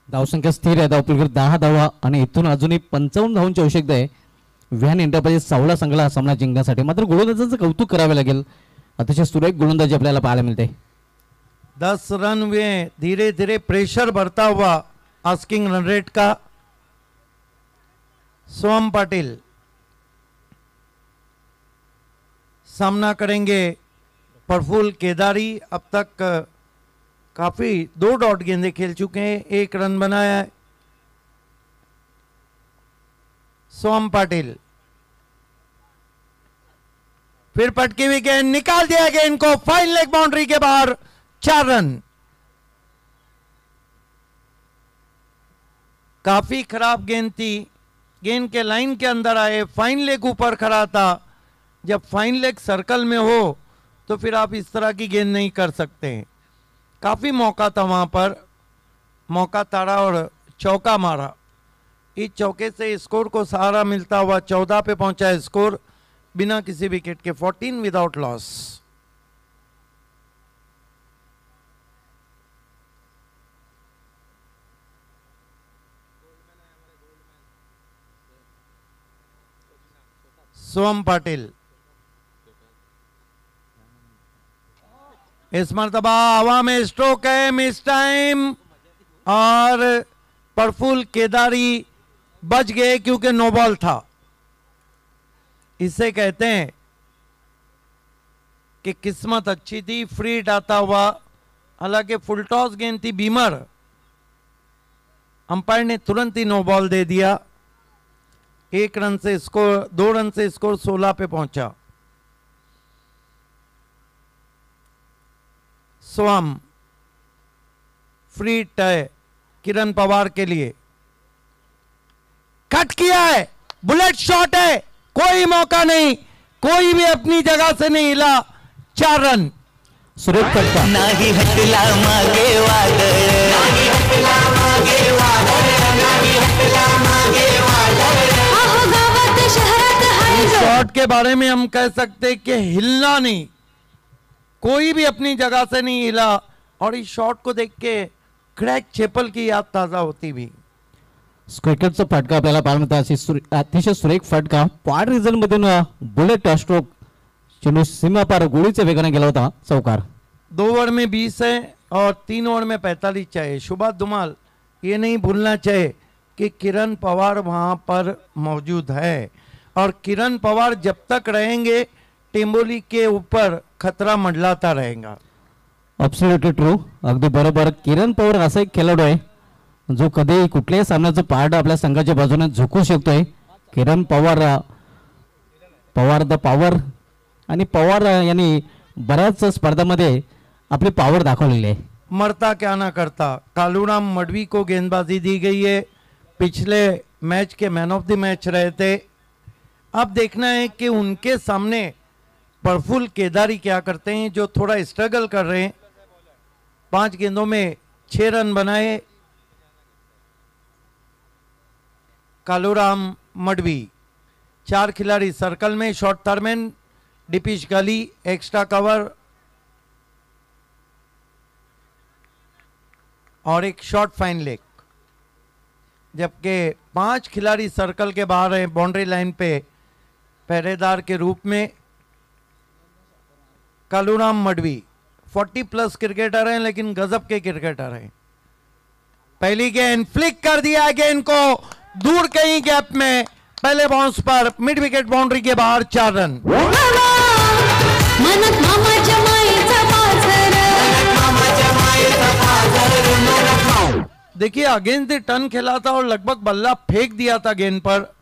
धावसंख्या स्थिर आहे, धावपलीकडे 10 धावा आणि इथून अजूनही 55 धावांची आवश्यकता आहे व्हॅन एंटरप्राइजेस सावळा संघाला हा सामना जिंकण्यासाठी। मात्र गोलंदाजांचं कौतुक करावे लागेल, अतिशय सुरेख गोलंदाजी आपल्याला पाहायला मिळते। 10 रन में धीरे धीरे प्रेशर बढ़ता हुआ आस्किंग रन रेट का। सोम पाटिल सामना करेंगे प्रफुल्ल केदारी। अब तक काफी 2 डॉट गेंदे खेल चुके हैं, 1 रन बनाया है। सोम पाटिल फिर पटकी हुई गेंद, निकाल दिया गेंद को फाइन लेग बाउंड्री के बाहर, 4 रन। काफी खराब गेंद थी, गेंद के लाइन के अंदर आए, फाइन लेग ऊपर खड़ा था। जब फाइन लेग सर्कल में हो तो फिर आप इस तरह की गेंद नहीं कर सकते। काफी मौका था वहां पर, मौका ताड़ा और चौका मारा। इस चौके से स्कोर को सहारा मिलता हुआ 14 पे पहुंचा है स्कोर बिना किसी विकेट के, 14 विदाउट लॉस। सोम पाटिल इस मर्तबा हवा में स्ट्रोक है, मिस टाइम, और प्रफुल्ल केदारी बच गए क्योंकि नो बॉल था। इसे कहते हैं कि किस्मत अच्छी थी, फ्री हिट आता हुआ। हालांकि फुल टॉस गेंद थी, बीमर, अंपायर ने तुरंत ही नो बॉल दे दिया। 1 रन से स्कोर, 2 रन से स्कोर 16 पे पहुंचा। स्वम फ्री हिट है किरण पवार के लिए, कट किया है, बुलेट शॉट है, कोई मौका नहीं, कोई भी अपनी जगह से नहीं हिला, 4 रन। सुरेख फटका, नाही हटला मागे वादळ, नाही हटला मागे वादळ, नाही हटला मागे वादळ, आहो गावात शहरात हाय। इस शॉट के बारे में हम कह सकते कि हिलना नहीं, कोई भी अपनी जगह से नहीं हिला। और इस शॉट को देख के क्रैग चेपल की याद ताजा होती भी। क्रिकेटचा फटका आपल्याला पाहायला मिळतो, अतिशय सुरेख फटका। क्वाड रिझन मधून बुलेट स्ट्रोक चेंडू सीमापार गोळीच्या वेगाने गेला होता, चौकार। 2 ओवर में 20 है और 3 ओवर में 45 चाहिए। शुभा धुमाल ये नहीं भूलना चाहिए कि किरण पवार वहां पर मौजूद है, और किरण पवार जब तक रहेंगे टेम्बोली के ऊपर खतरा मंडलाता रहेगा। अब्सोल्युटली ट्रू, अगदी बरोबर। किरण पवार असा एक खेळाडू आहे जो कधी कुठल्याही सामन्याचं पारड आपल्या संघाच्या बाजूने झुकू शकतोय। किरण पवार, पवार द पॉवर, आणि पवार यांनी बऱ्याच स्पर्धांमध्ये आपली पॉवर दाखवलेली आहे। मरता क्या ना करता, कालूराम मडवी को गेंदबाजी दी गई है, पिछले मैच के मैन ऑफ द मैच रहे थे। अब देखना है कि उनके सामने प्रफुल्ल केदारी क्या करते हैं, जो थोड़ा स्ट्रगल कर रहे हैं। 5 गेंदों में 6 रन बनाए कालूराम मडवी। 4 खिलाड़ी सर्कल में, शॉर्ट थर्मैन, डिपिश गली, एक्स्ट्रा कवर और एक शॉर्ट फाइन लेग, जबकि 5 खिलाड़ी सर्कल के बाहर हैं बाउंड्री लाइन पे पहरेदार के रूप में। कालूराम मडवी 40+ क्रिकेटर हैं, लेकिन गजब के क्रिकेटर हैं। पहली गेंद फ्लिक कर दिया गेंद को दूर कहीं गैप में, पहले बाउंस पर, मिड विकेट बाउंड्री के बाहर, 4 रन। देखिए अगेंस्ट द टर्न खेला था और लगभग बल्ला फेंक दिया था गेंद पर,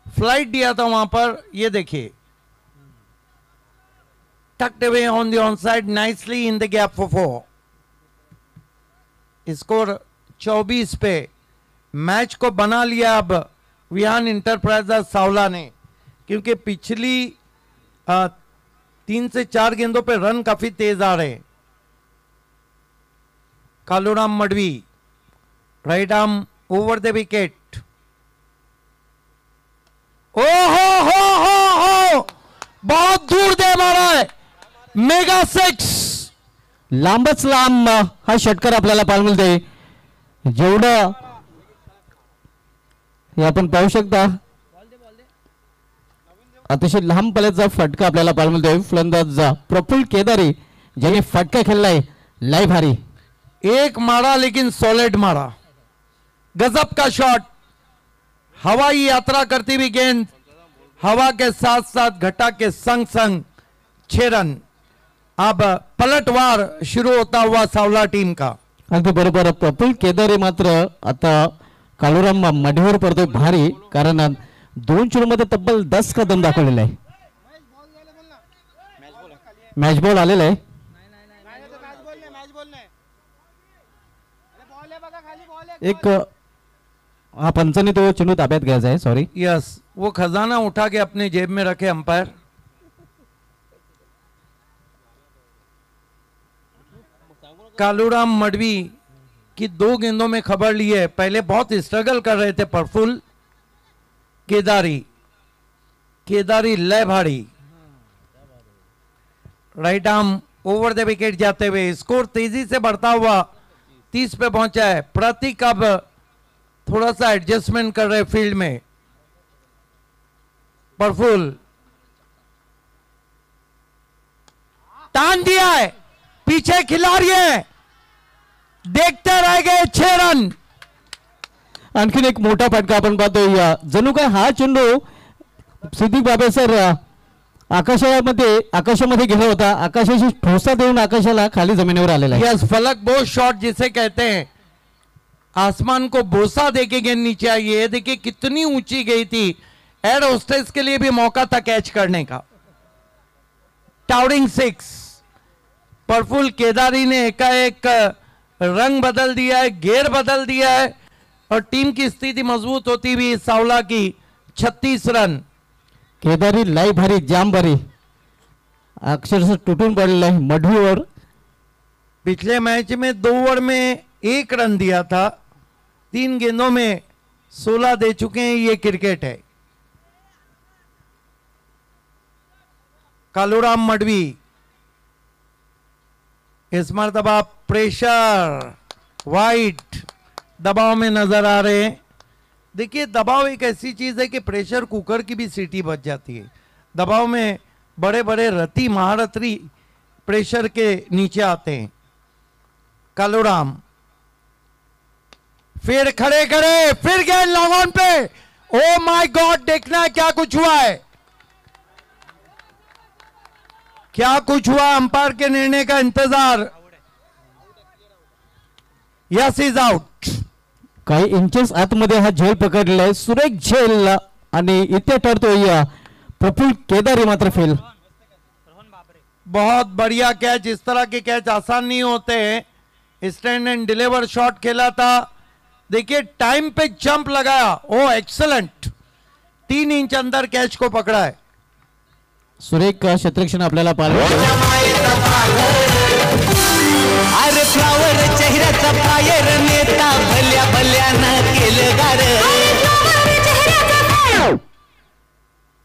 फ्लाइट दिया था वहां पर। ये देखिए tucked away on the onside nicely in the gap for 4. Score 24 पे मैच को बना लिया अब विहान इंटरप्राइजेस सावला ने, क्योंकि पिछली 3 से 4 गेंदों पे रन काफी तेज आ रहे। Kaluram Madvi right arm over the wicket. ओ हो बहुत दूर दे मारा है, मेगा 6। लांबच लांब हा षटकार आपल्याला पाहायला मिळते, जेवढं हे आपण पाहू शकता अतिशय लांब पल्ल्याचा फटका आपल्याला पाहायला मिळतोय। फलंदाज प्रफुल्ल केदारी ज्याने फटका खेळलाय लय भारी, एक मारा लेकिन सॉलिड मारा, गजब का शॉट। हवाई यात्रा करती हुई गेंद हवा के साथ साथ घटा के संग संग 6 रन। अब पलटवार शुरू होता हुआ सावला टीम का। अगदी बरोबर, प्रफुल्ल केदारी मात्र आता कालूराम मडवीवर पडतोय भारी, कारण 2 चेंडूमध्ये तब्बल 10 का दम दाखवलेला आहे। मॅच बॉल आलेला आहे, एक हा पंचाने तो चेंडू ताब्यात घ्यायचा आहे। सॉरी, यस, वो खजाना उठा के अपने जेब में रखे अंपायर। कालूराम मडवी की 2 गेंदों में खबर ली है। पहले बहुत स्ट्रगल कर रहे थे प्रफुल्ल केदारी लय भारी, right arm over the wicket जाते हुए स्कोर तेजी से बढ़ता हुआ 30 पे पहुंचा है। प्रतीक अब थोड़ा सा एडजस्टमेंट कर रहे फील्ड में। प्रफुल्ल टान दिया है, पीछे खिलाड़ी है, देखते रह गए 6 रन। आणखीन एक मोठा फटका आपण पाहतोय, जणू काय हा चेंडू सिद्दीक बाबे सर आकाशामध्ये गेला होता, आकाशाची ठोसा देऊन आकाशाला खाली जमिनीवर आलेला आहे। यस, फलक बोस शॉट जिसे कहते हैं, आसमान को बोसा देके गेंद नीचे आई है। देखिए कितनी ऊंची गई थी, एयर होस्टेस के लिए भी मौका था कैच करने का। टावरिंग 6। प्रफुल्ल केदारी ने एकाएक रंग बदल दिया है, गेयर बदल दिया है और टीम की स्थिति मजबूत होती हुई सावला की 36 रन। केदारी लय भारी, जाम भारी, अक्षरशः तुटून पडलेला आहे मडवीवर। पिछले मैच में 2 ओवर में 1 रन दिया था, 3 गेंदों में 16 दे चुके हैं। ये क्रिकेट है। कालूराम मडवी इस मरतबा प्रेशर वाइट दबाव में नजर आ रहे हैं। देखिए दबाव एक ऐसी चीज है कि प्रेशर कुकर की भी सीटी बच जाती है। दबाव में बड़े बड़े रति महारथी प्रेशर के नीचे आते हैं। कालूराम फिर खड़े करे, फिर गेंद लॉन्ग ऑन पे। ओ माय गॉड, देखना है क्या कुछ हुआ है, क्या कुछ हुआ। अंपायर के निर्णय का इंतजार। Yes, is out. काही इंचेस आतमध्ये हा झेल पकडलेला आहे, सुरेख झेल, आणि इथे ठरतोय प्रफुल्ल केदारी मात्र फेल। बहुत बढ़िया कैच, इस तरह के कैच आसान नहीं होते हैं। स्टैंड एंड डिलीवर शॉट खेला था। देखिए टाइम पे जंप लगाया, ओ एक्सलेंट, 3 इंच अंदर कैच को पकड़ा है। सुरेख क्षेत्ररक्षण आपल्याला पाहायला। अरे फ्लावर चेहऱ्याचा फायर, नेता भल्या भल्यानं केलं गार।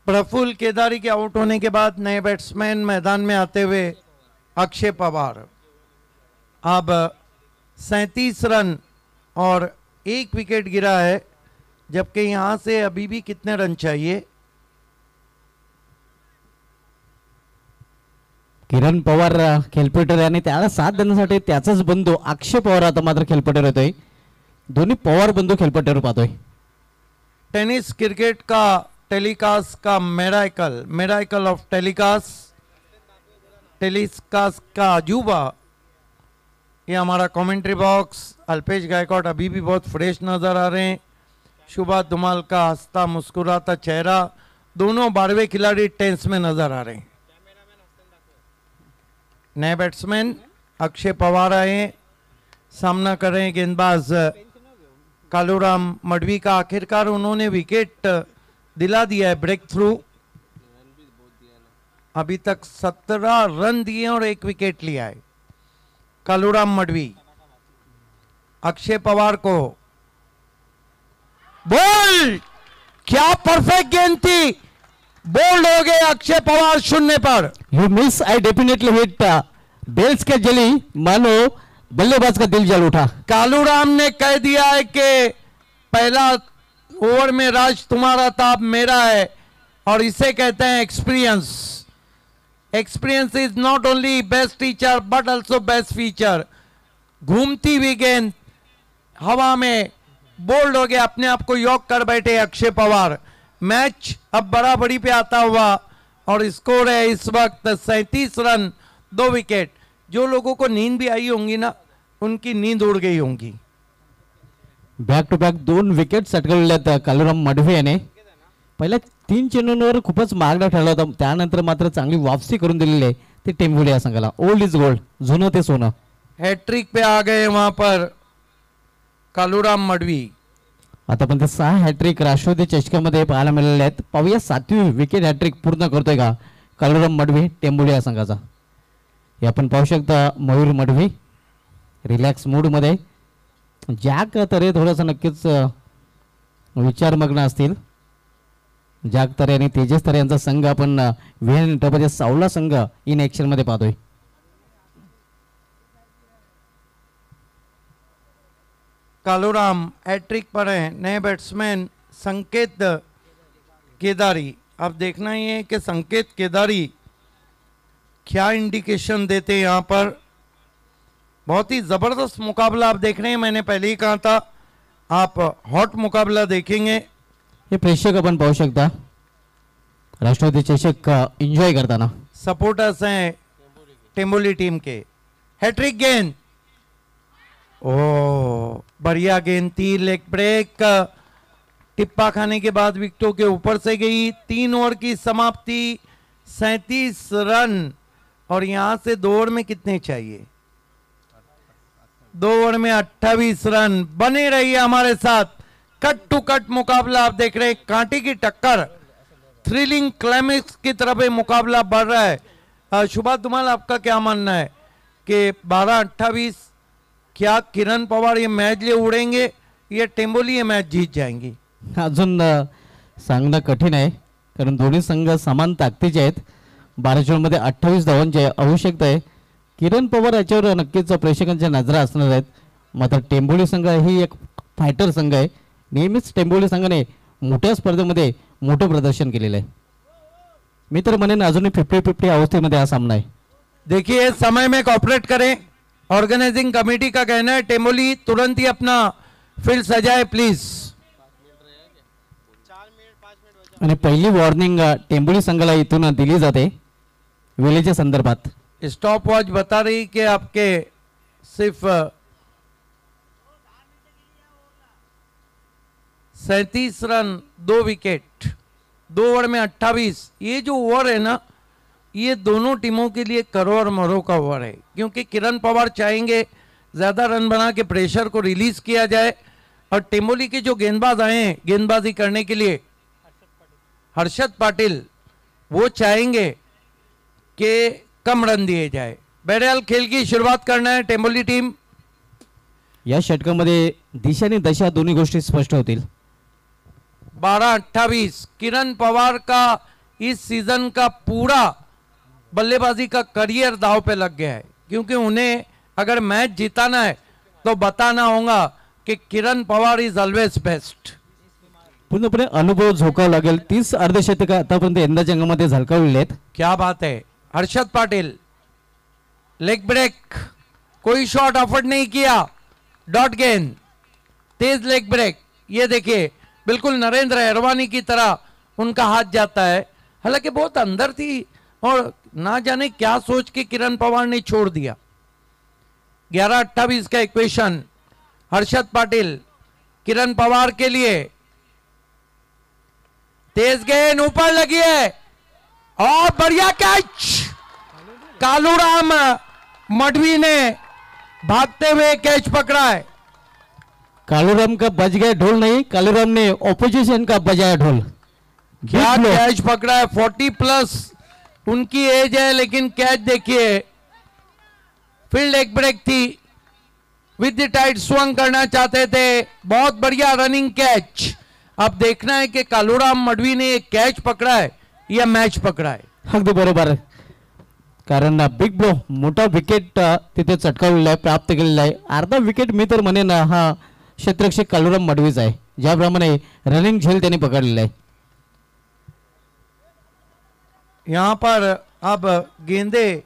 प्रफुल्ल केदारी के आउट होने के बाद नए बैट्समैन मैदान में आते हुए अक्षय पवार। अब 37 रन और 1 विकेट गिरा है, जबकि यहां से अभी भी कितने रन चाहिए। किरण पवार खेळपट्टीवर आणि त्याला साथ देण्यासाठी त्याचाच बंधू अक्षय पवार आता मात्र खेळपट्टीवर येतोय। दोन्ही पवार बंधू खेळपट्टीवर पाहतोय। टेनिस क्रिकेट का टेलीकास्ट का मेराइकल ऑफ टेलीकास्ट का अजूबा ये हमारा कमेंट्री बॉक्स। अल्पेश गायकवाड अभी भी बहुत फ्रेश नजर आ रहे हैं। शुभा धुमाल का हंसता मुस्कुराता चेहरा, दोनों 12वें खिलाड़ी टेंस में नजर आ रहे हैं। नए बैट्समैन अक्षय पवार आए, सामना कर रहे हैं गेंदबाज कालूराम मडवी का। आखिरकार उन्होंने विकेट दिला दिया है, ब्रेक थ्रू। अभी तक 17 रन दिए और 1 विकेट लिया है कालूराम मडवी। अक्षय पवार को बॉल, क्या परफेक्ट गेंद थी, बोल्ड हो गए अक्षय पवार 0 पर। You miss, I definitely hit bails के जली, मानो बल्लेबाज का दिल जल उठा। कालूराम ने कह दिया है कि पहला ओवर में राज तुम्हारा था, अब मेरा है, और इसे कहते हैं experience. Experience is not only best teacher but also best feature. घूमती हुई गेंद हवा में बोल्ड हो गया, अपने आप को योग कर बैठे अक्षय पवार। मैच अब बराबरी पे आता हुआ और स्कोर है इस वक्त 37 रन 2 विकेट। जो लोगों को नींद भी आई होंगी ना, उनकी नींद उड़ गई होंगी। बॅक टू बॅक 2 विकेट सटकवलेत कालूराम मडवी याने। पहिल्या 3 चेंडूंवर खूपच मागडा ठरला होता, त्यानंतर मात्र चांगली वापसी करून दिलेली आहे ते टेंबुली या संघाला। ओल्ड इज गोल्ड, जुनं ते सोनं। हैट्रिक पे आ गए वहां पर कालूराम मडवी। आतापर्यंत 6 हॅट्रिक राष्ट्रवादी चषकामध्ये पाहायला मिळाले आहेत। पाहूया 7वी विकेट हॅट्रिक पूर्ण करतोय का कालूराम मडवी टेंबुली या संघाचा। हे आपण पाहू शकता मयूर मडवी रिलॅक्स मूड मध्ये। जॅक तरे थोडासा नक्कीच विचारमग्न असतील। जॅक तरे आणि तेजस तरे यांचा संघ आपण व्हीएन टॉपचे सावला संघ इन ऍक्शन मध्ये पाहतोय। कालूराम हैट्रिक पर है। नए बैट्समैन संकेत केदारी। अब देखना ही है कि संकेत केदारी क्या इंडिकेशन देते हैं यहाँ पर। बहुत ही जबरदस्त मुकाबला आप देख रहे हैं। मैंने पहले ही कहा था आप हॉट मुकाबला देखेंगे। हे प्रेक्षक आपण पाहू शकता राष्ट्रवादी चषक एंजॉय करताना। सपोर्टर्स हैं टेंबोली टीम के। हैट्रिक गेंद, ओ बढ़िया गेंद थी, लेग ब्रेक। टिप्पा खाने के बाद विकेटों के ऊपर से गई। 3 ओवर की समाप्ति, 37 रन। और यहां से 2 ओवर में कितने चाहिए? 2 ओवर में 28 रन। बने रहिए हमारे साथ, कट टू कट मुकाबला आप देख रहे हैं। कांटे की टक्कर, थ्रिलिंग क्लाइमेक्स की तरफ ये मुकाबला बढ़ रहा है। शुभा धुमाल, आपका क्या मानना है कि 12-28 क्या किरण पवार ये मैच ले उड़ेंगे या टेंबोली ये मैच जीत जाएंगी? अजून सांगणं कठीण आहे, कारण दोन्ही संघ समान ताकदीचे आहेत। 12 चेंडूमध्ये 28 धावांची आवश्यकता आहे। किरण पवार याच्यावर नक्कीच प्रेक्षकांच्या नजरा असणार आहेत। मात्र टेंबोली संघ ही एक फायटर संघ आहे। नेहमीच टेंबोली संघाने मोठ्या स्पर्धेमध्ये मोठं प्रदर्शन केलेलं आहे। मी तर म्हणेन अजूनही 50-50 अवस्थेमध्ये हा सामना आहे। देखिए समय में कॉपरेट करें। ऑर्गेनाइजिंग कमेटी का कहना है टेंबोली तुरंत ही अपना फील्ड सजाए प्लीज। आणि पहिली वॉर्निंग टेंबोली संघाला इथून दिली जाते वेळेच्या संदर्भात। स्टॉप वॉच बता रही कि आपके सिर्फ 37 रन 2 विकेट, 2 ओवर में 28। ये जो ओवर है ना, ये दोनों टीमों के लिए करो और मरो का ओवर है, क्योंकि किरण पवार चाहेंगे ज्यादा रन बना के प्रेशर को रिलीज किया जाए। और टेंबोली के जो गेंदबाज आए हैं गेंदबाजी करने के लिए, हर्षद पाटिल, वो चाहेंगे कि कम रन दिए जाए। बहरहाल खेल की शुरुआत करना है टेंबोली टीम। या षटकामध्ये दिशा आणि दशा दोन्ही गोष्टी स्पष्ट होतील। 12-28 किरण पवार का इस सीजन का पूरा बल्लेबाजी का करियर दांव पे लग गया है, क्योंकि उन्हें अगर मैच जिताना है तो बताना होगा कि किरण पवार इज ऑलवेज बेस्ट। पूर्णपणे अनुभव झोकावा लागेल। 30 अर्धशतक आतापर्यंत यंदाच्या अंगामध्ये झलकावलेले आहेत। क्या बात है। हर्षद पाटिल, लेग ब्रेक, कोई शॉट ऑफर्ड नहीं किया, डॉट गेंद, तेज लेग ब्रेक। ये देखिए बिल्कुल नरेंद्र एरवानी की तरह उनका हाथ जाता है, हालांकि बहुत अंदर थी और ना जाने क्या सोच के किरण पवार ने छोड़ दिया। 11-28 का इक्वेशन हर्षद पाटिल किरण पवार के लिए, तेज गेंद ऊपर लगी है और बढ़िया कैच, कालूराम मडवी ने भागते हुए कैच पकड़ा है। कालूराम का बज गया ढोल नहीं, कालूराम ने ऑपोजिशन का बजाया ढोल। क्या Big blow। कैच पकड़ा है, 40+ उनकी एज है, लेकिन कैच देखिए, फील्ड एक ब्रेक थी, विद द टाइट स्वंग करना चाहते थे, बहुत बढ़िया रनिंग कैच। अब देखना है कि कालूराम मडवी ने एक कैच पकड़ा है या मैच पकड़ा है। अगदी बरोबर, कारण बिग ब्लो मोठा विकेट तिथे चटकावलेला आहे, प्राप्त केलेला आहे। अर्धा विकेट मी तर म्हणेन हा क्षेत्ररक्षक कालूराम मडवीच आहे, ज्याप्रमाणे रनिंग झेल त्यांनी पकडलेला आहे। यहां पर अब गेंदे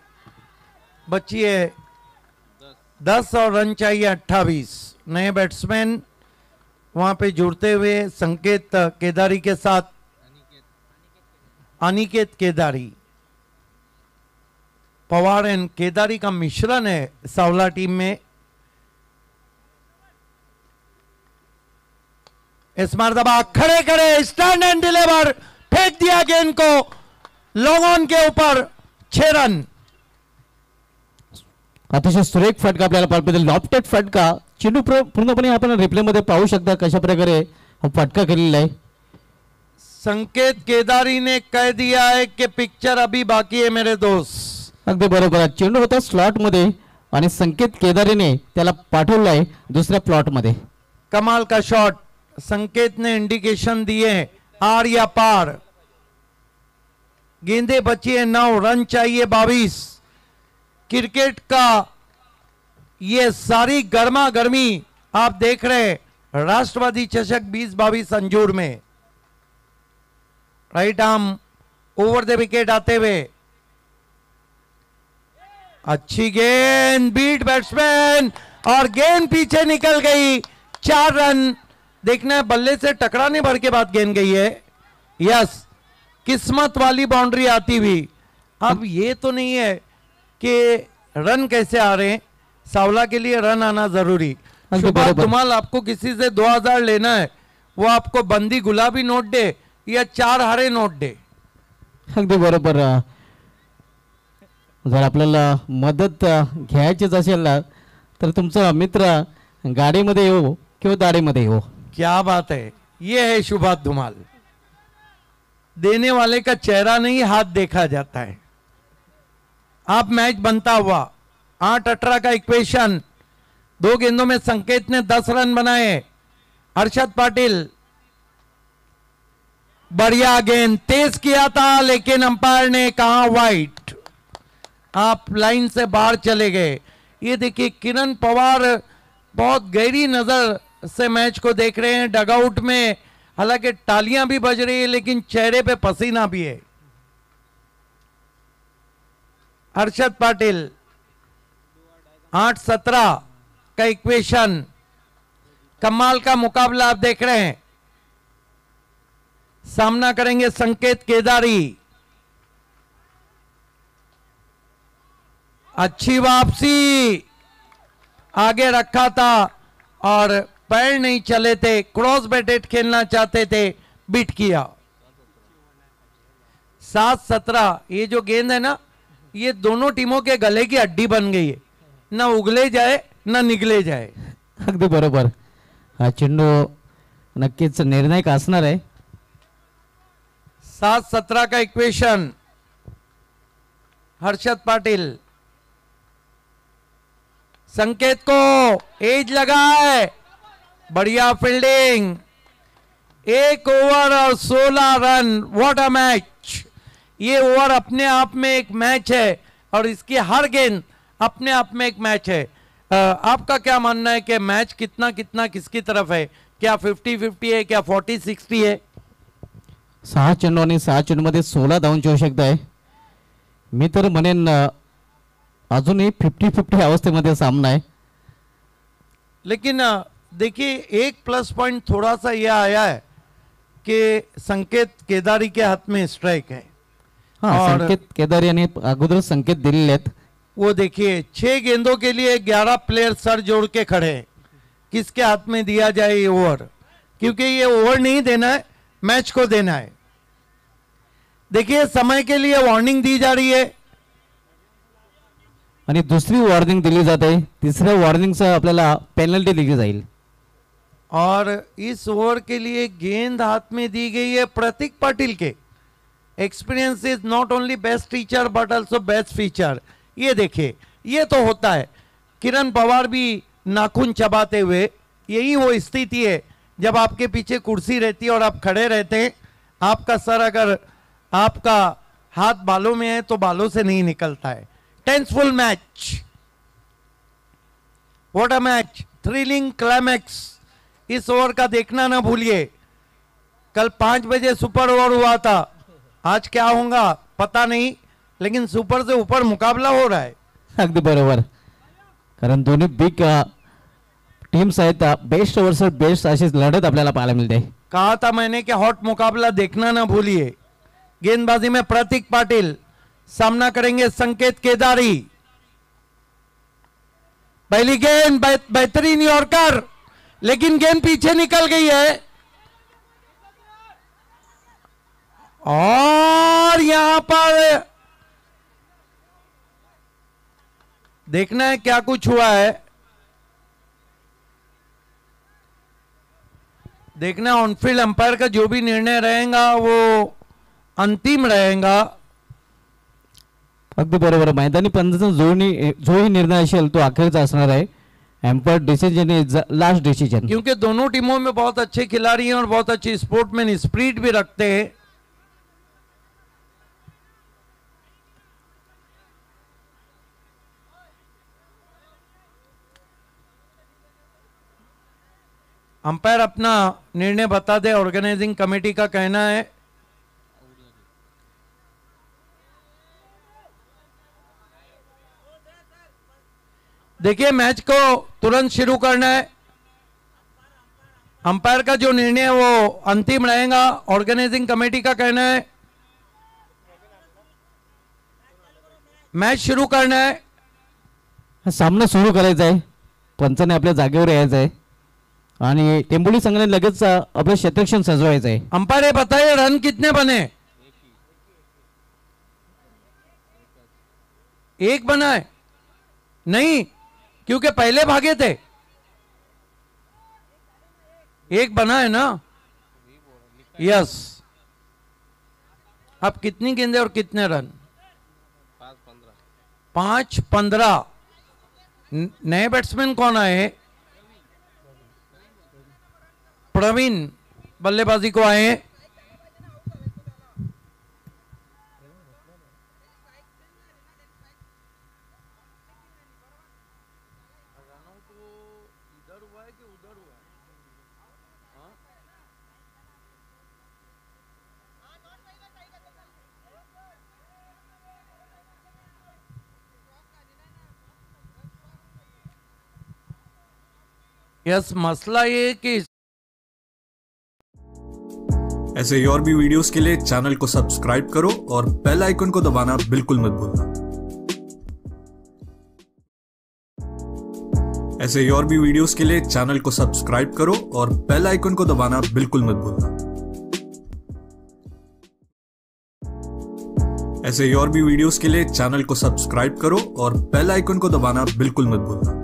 बची है 10 और रन चाहिए 28। नए बैट्समैन वहां पे जुड़ते हुए संकेत केदारी के साथ, अनिकेत केदारी, पवार एंड केदारी का मिश्रण है सावला टीम में। इस मर्तबा खड़े खड़े स्टैंड एंड डिलीवर, फेंक दिया गेंद को लॉन्ग ऑन के ऊपर, 6 रन। अतिशय सुरेख फटका आपल्याला पाहायला मिळेल, लॉफ्टेड फटका। चेंडू पूर्णपणे आपण रिप्ले मध्ये पाहू शकता कशा प्रकारे हा फटका केलेला आहे। संकेत केदारी ने कह दिया है कि पिक्चर अभी बाकी है मेरे दोस्त। अगदी बरोबर, चेंडू होता स्लॉट मध्ये आणि संकेत केदारीने त्याला पाठवलं आहे दुसऱ्या प्लॉट मध्ये। कमाल का शॉट, संकेत ने इंडिकेशन दिए आर या पार। गेंदे बची है 9, रन चाहिए 22। क्रिकेट का ये सारी गर्मा गर्मी आप देख रहे हैं राष्ट्रवादी चषक 2022 अंजूर में। Right arm over the wicket आते हुए, अच्छी गेंद, बीट बैट्समैन और गेंद पीछे निकल गई, 4 रन। देखना है बल्ले से टकराने भर के बाद गेंद गई है। यस, किस्मत वाली बाउंड्री आती हुई। अब ये तो नहीं है कि रन कैसे आ रहे हैं, सावला के लिए रन आना जरूरी। सुभाष धुमाल आपको किसी से 2000 लेना है, वो आपको बंदी गुलाबी नोट दे या 4 हरे नोट दे। अगदी बरोबर, जर आपल्याला मदत घ्यायचीच असेल ना तर तुमचा मित्र गाडीमध्ये येऊ किंवा दाढीमध्ये येऊ। क्या बात है, ये है सुभाष धुमाल। देने वाले का चेहरा नहीं हाथ देखा जाता है। आप मैच बनता हुआ 8-18 का इक्वेशन, 2 गेंदों में संकेत ने 10 रन बनाए। हर्षद पाटिल बढ़िया गेंद, तेज किया था लेकिन अंपायर ने कहा वाइट, आप लाइन से बाहर चले गए। ये देखिए किरण पवार बहुत गहरी नजर से मैच को देख रहे हैं डगआउट में, हालांकि तालियां भी बज रही है लेकिन चेहरे पे पसीना भी है। हर्षद पाटिल 8-17 का इक्वेशन, कमाल का मुकाबला आप देख रहे हैं। सामना करेंगे संकेत केदारी, अच्छी वापसी, आगे रखा था और पैर नहीं चले थे, क्रॉस बैटेड खेलना चाहते थे, बीट किया। 7-17, ये जो गेंद है ना, ये दोनों टीमों के गले की हड्डी बन गई है, ना उगले जाए ना निगले जाए। अगदी बरोबर, हा चेंडू नक्कीच निर्णायक असणार आहे। 7-17 का इक्वेशन, हर्षद पाटिल, संकेत को एज लगा है, बढ़िया फील्डिंग, 1 ओवर और 16 रन, व्हाट अ मैच। ये ओवर अपने आप में एक मैच है और इसकी हर गेंद अपने आप में एक मैच है। आपका क्या मानना है कि मैच कितना कितना किसकी तरफ है, क्या 50-50 है, क्या 40-60 है? 6 चेंडू आणि 6 चेंडूमध्ये 16 धावांची आवश्यकता आहे। मी तर म्हणेन अजूनही 50-50 अवस्थेमध्ये सामना आहे। लेकिन देखिए एक प्लस पॉइंट थोड़ा सा यह आया है कि संकेत केदारी के हाथ में स्ट्राइक है। हाँ, संकेत केदारी यांनी अगोदर संकेत दिलेले आहेत, वो देखिए 6 गेंदों के लिए 11 प्लेयर सर जोड़ के खड़े हैं। किसके हाथ में दिया जाए ये ओवर, क्योंकि ये ओवर नहीं देना है, मैच को देना है। देखिए समय के लिए वार्निंग दी जा रही है आणि दुसरी वॉर्निंग दिली जाते, तिसऱ्या वॉर्निंगचा आपल्याला पेनल्टी दिली जाईल। और इस ओवर के लिए गेंद हाथ में दी गई है प्रतीक पाटिल के। Experience is not only best teacher but also best feature. ये देखिए, ये तो होता है। किरण पवार भी नाखून चबाते हुए, यही वो स्थिति है जब आपके पीछे कुर्सी रहती है और आप खड़े रहते हैं। आपका सर अगर आपका हाथ बालों में है तो बालों से नहीं निकलता है। Tenseful match, what a match, thrilling climax. इस ओवर का देखना ना भूलिए। कल 5 बजे सुपर ओवर हुआ था, आज क्या होगा पता नहीं, लेकिन सुपर से ऊपर मुकाबला हो रहा है। अगदी बरोबर, कारण दोन्ही बिग टीम्स आहेत। बेस्ट ओव्हर्स बेस्ट अशी लढत आपल्याला पाहायला मिळते। कहा था मैंने कि हॉट मुकाबला देखना ना भूलिए। गेंदबाजी में प्रतीक पाटिल, सामना करेंगे संकेत केदारी। पहली गेंद बेहतरीन यॉर्कर, लेकिन गेंद पीछे निकल गई है और यहां पर देखना है क्या कुछ हुआ है। देखना ऑनफील्ड अंपायर का जो भी निर्णय रहेगा वो अंतिम रहेगा। अगदी बरोबर, मैदानी पंचाचा जोही निर्णय असेल तो अखेरचा असणार आहे। Umpire decision is last decision, क्योंकि दोनों टीमों में बहुत अच्छे खिलाड़ी हैं और बहुत अच्छे स्पोर्टमैन स्पिरिट भी रखते हैं। अंपायर अपना निर्णय बता दे। ऑर्गेनाइजिंग कमेटी का कहना है देखिए मैच को तुरंत शुरू करना है। अंपायर का जो निर्णय है वो अंतिम रहेगा। ऑर्गेनाइजिंग कमेटी का कहना है मैच शुरू करना है। सामना सुरू करायचा आहे, पंचाने आपल्या जागेवर यायचं आहे आणि टेंबोली संघाने लगेच आपलं क्षेत्ररक्षण सजवायचं आहे। अंपायर ये बताइए रन कितने बने? एक बना है? नहीं, क्योंकि पहले भागे थे। एक बना है ना? यस। अब कितनी गेंदें और कितने रन? 5-15। नए बैट्समैन कौन आए? प्रवीण बल्लेबाजी को आए। यस, मसला ये कि ऐसे ही और भी वीडियोस के लिए चैनल को सब्सक्राइब करो और बेल आइकन को दबाना बिल्कुल मत भूलना। ऐसे ही और भी वीडियोस के लिए चैनल को सब्सक्राइब करो और बेल आइकन को दबाना बिल्कुल मत भूलना। ऐसे ही और भी वीडियोस के लिए चैनल को सब्सक्राइब करो और बेल आइकन को दबाना बिल्कुल मत भूलना।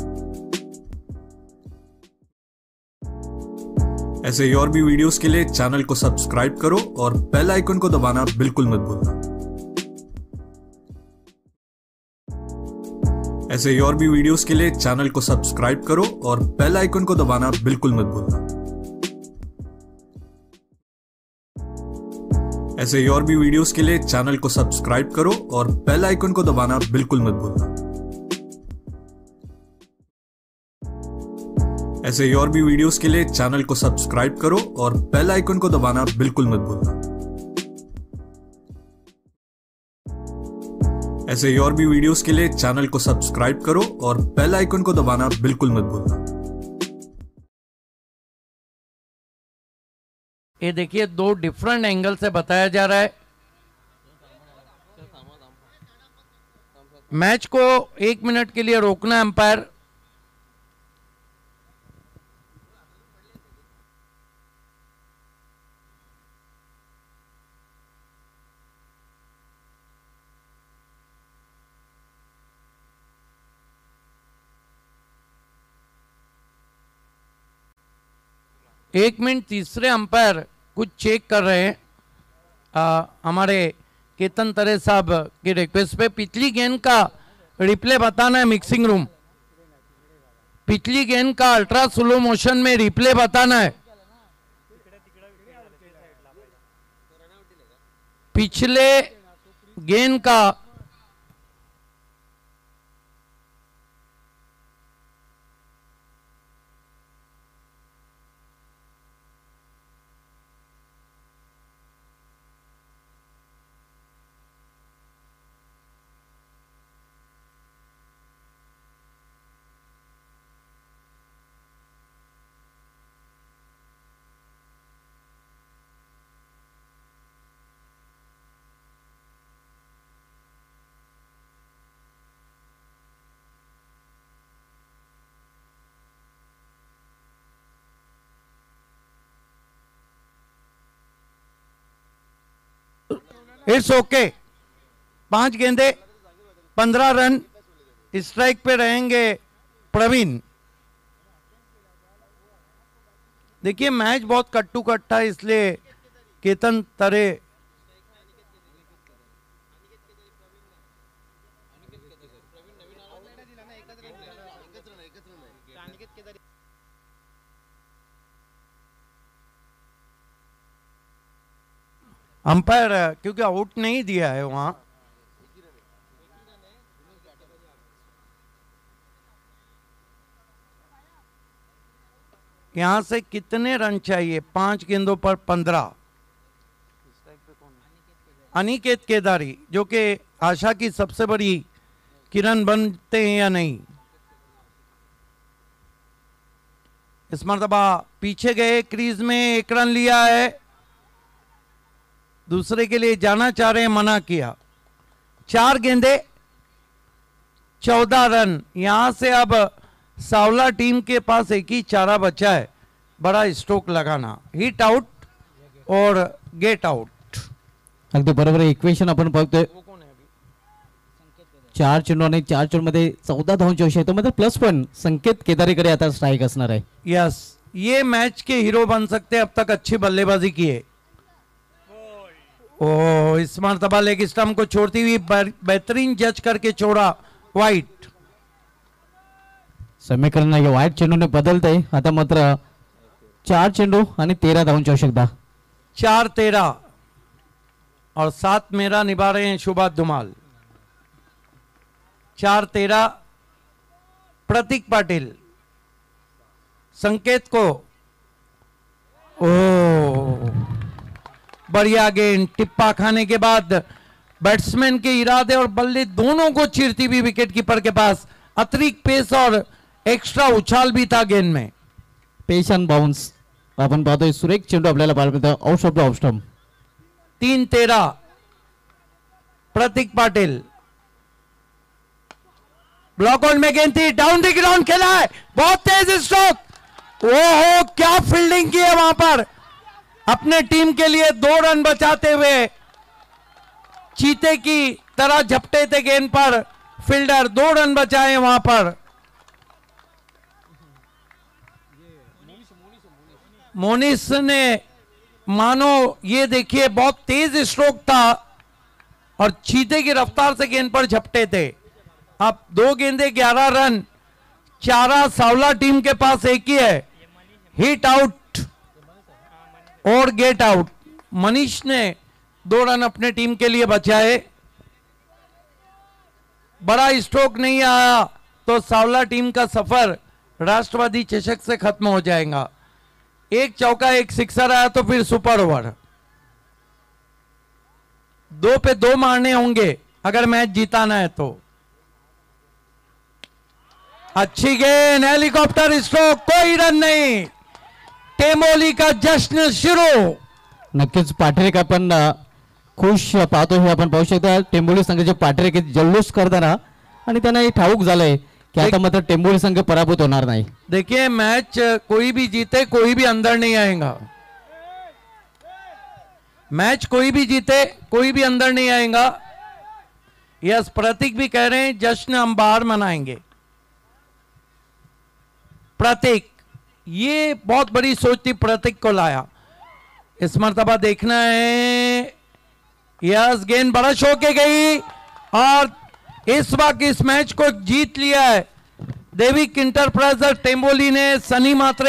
ऐसे ही और भी वीडियोस के लिए चैनल को सब्सक्राइब करो और बेल आइकन को दबाना बिल्कुल मत भूलना। ऐसे ही और भी वीडियोस के लिए चैनल को सब्सक्राइब करो और बेल आइकन को दबाना बिल्कुल मत भूलना। ऐसे ही और भी वीडियोस के लिए चैनल को सब्सक्राइब करो और बेल आइकन को दबाना बिल्कुल मत भूलना। ऐसे ही और भी वीडियोस के लिए चैनल को सब्सक्राइब करो और बेल आइकन को दबाना बिल्कुल मत भूलना। ऐसे ही और भी वीडियोस के लिए चैनल को सब्सक्राइब करो और बेल आइकन को दबाना बिल्कुल मत भूलना। ये देखिए 2 डिफरेंट एंगल से बताया जा रहा है। मैच को 1 मिनट के लिए रोकना अंपायर। एक मिनट तीसरे अंपायर कुछ चेक कर रहे हैं हमारे केतन तरे साहब की रिक्वेस्ट पे। पिछली गेंद का रिप्ले बताना है मिक्सिंग रूम, पिछली गेंद का अल्ट्रा स्लो मोशन में रिप्ले बताना है। पिछले गेंद का इट्स ओके। 5 गेंदे 15 रन, स्ट्राइक पे रहेंगे प्रवीण। देखिए मैच बहुत कट्टू कट्टा है, इसलिए केतन तरे अंपायर क्योंकि आउट नहीं दिया है वहां। यहां से कितने रन चाहिए? 5 गेंदों पर 15। अनिकेत केदारी जो कि आशा की सबसे बड़ी किरण बनते हैं या नहीं। इस मर्तबा पीछे गए, क्रीज में 1 रन लिया है, दूसरे के लिए जाना चाह रहे हैं, मना किया। 4 गेंदे 14 रन। यहां से अब सावला टीम के पास एक ही चारा बचा है, बड़ा स्ट्रोक लगाना, हिट आउट और गेट आउट। अगदी बरोबर आहे। इक्वेशन आपण बघतोय 4 चेंडू आणि 4 चेंडूमध्ये 14 धावांची आवश्यकता आहे, तो म्हणजे प्लस पॉइंट संकेत केदारीकडे आता स्ट्राइक असणार आहे। यस, ये मैच के हीरो बन सकते हैं, अब तक अच्छी बल्लेबाजी की है। ओ इस मर्तबा लेग स्टंप को छोड़ती हुई बेहतरीन जज करके छोड़ा वाइट। समीकरण हे वाईट चेंडूने बदलतंय। आता मात्र 4 चेंडू आणि 13 धावांची आवश्यकता। 4-13 और 7 मेरा निभा रहे हैं शुभा धुमाल। 4-13 प्रतीक पाटिल संकेत को, ओ बढ़िया गेंद, टिप्पा खाने के बाद बैट्समैन के इरादे और बल्ले दोनों को चीरती हुई विकेट कीपर के पास अतिरिक्त पेस और एक्स्ट्रा उछाल भी था गेंद में। पेस एंड बाउंस आपण पाहतोय, सुरेख चेंडू आपल्याला पाहायला मिळतो out of the off stump. 3-13 Prateek Patil block out में गेंद थी, डाउन द ग्राउंड खेला है, बहुत तेज स्ट्रोक। ओहो क्या फील्डिंग की है वहां पर, अपने टीम के लिए 2 रन बचाते हुए चीते की तरह झपटे थे गेंद पर फील्डर, 2 रन बचाए वहां पर। मोनिस ने मानो ये देखिए बहुत तेज स्ट्रोक था और चीते की रफ्तार से गेंद पर झपटे थे। अब 2 गेंदे 11 रन, चारा सावला टीम के पास एक ही है, हिट आउट और गेट आउट। मनीष ने 2 रन अपने टीम के लिए बचाए। बड़ा स्ट्रोक नहीं आया तो सावला टीम का सफर राष्ट्रवादी चषक से खत्म हो जाएगा। 1 चौका 1 सिक्सर आया तो फिर सुपर ओवर। 2 पे 2 मारने होंगे अगर मैच जीताना है तो। अच्छी गेंद, हेलीकॉप्टर स्ट्रोक, कोई रन नहीं, टेंबोली का जश्न शुरू। नक्कीच पाठरे आपण खुश पाहतो हे आपण पाहू शकता। टेंबोली संघाचे पाठरे जल्लोष करताना आणि त्यांना हे ठाऊक झालंय की आता मात्र टेंबोली संघ पराभूत होणार नाही. देखिए मैच कोई भी जीते कोई भी अंदर नहीं आएगा. मैच कोई भी जीते कोई भी अंदर नहीं आएगा. यस, प्रतीक भी कह रहे हैं जश्न हम बाहर मनाएंगे. प्रतीक, ये बहुत बड़ी सोच थी प्रतीक को लाया. इस मर्तबा देखना है. यस, गेंद बड़ा शो के गई और इस वक्त इस मैच को जीत लिया है देविक इंटरप्राइजेज टेंबोली ने. सनी मात्रे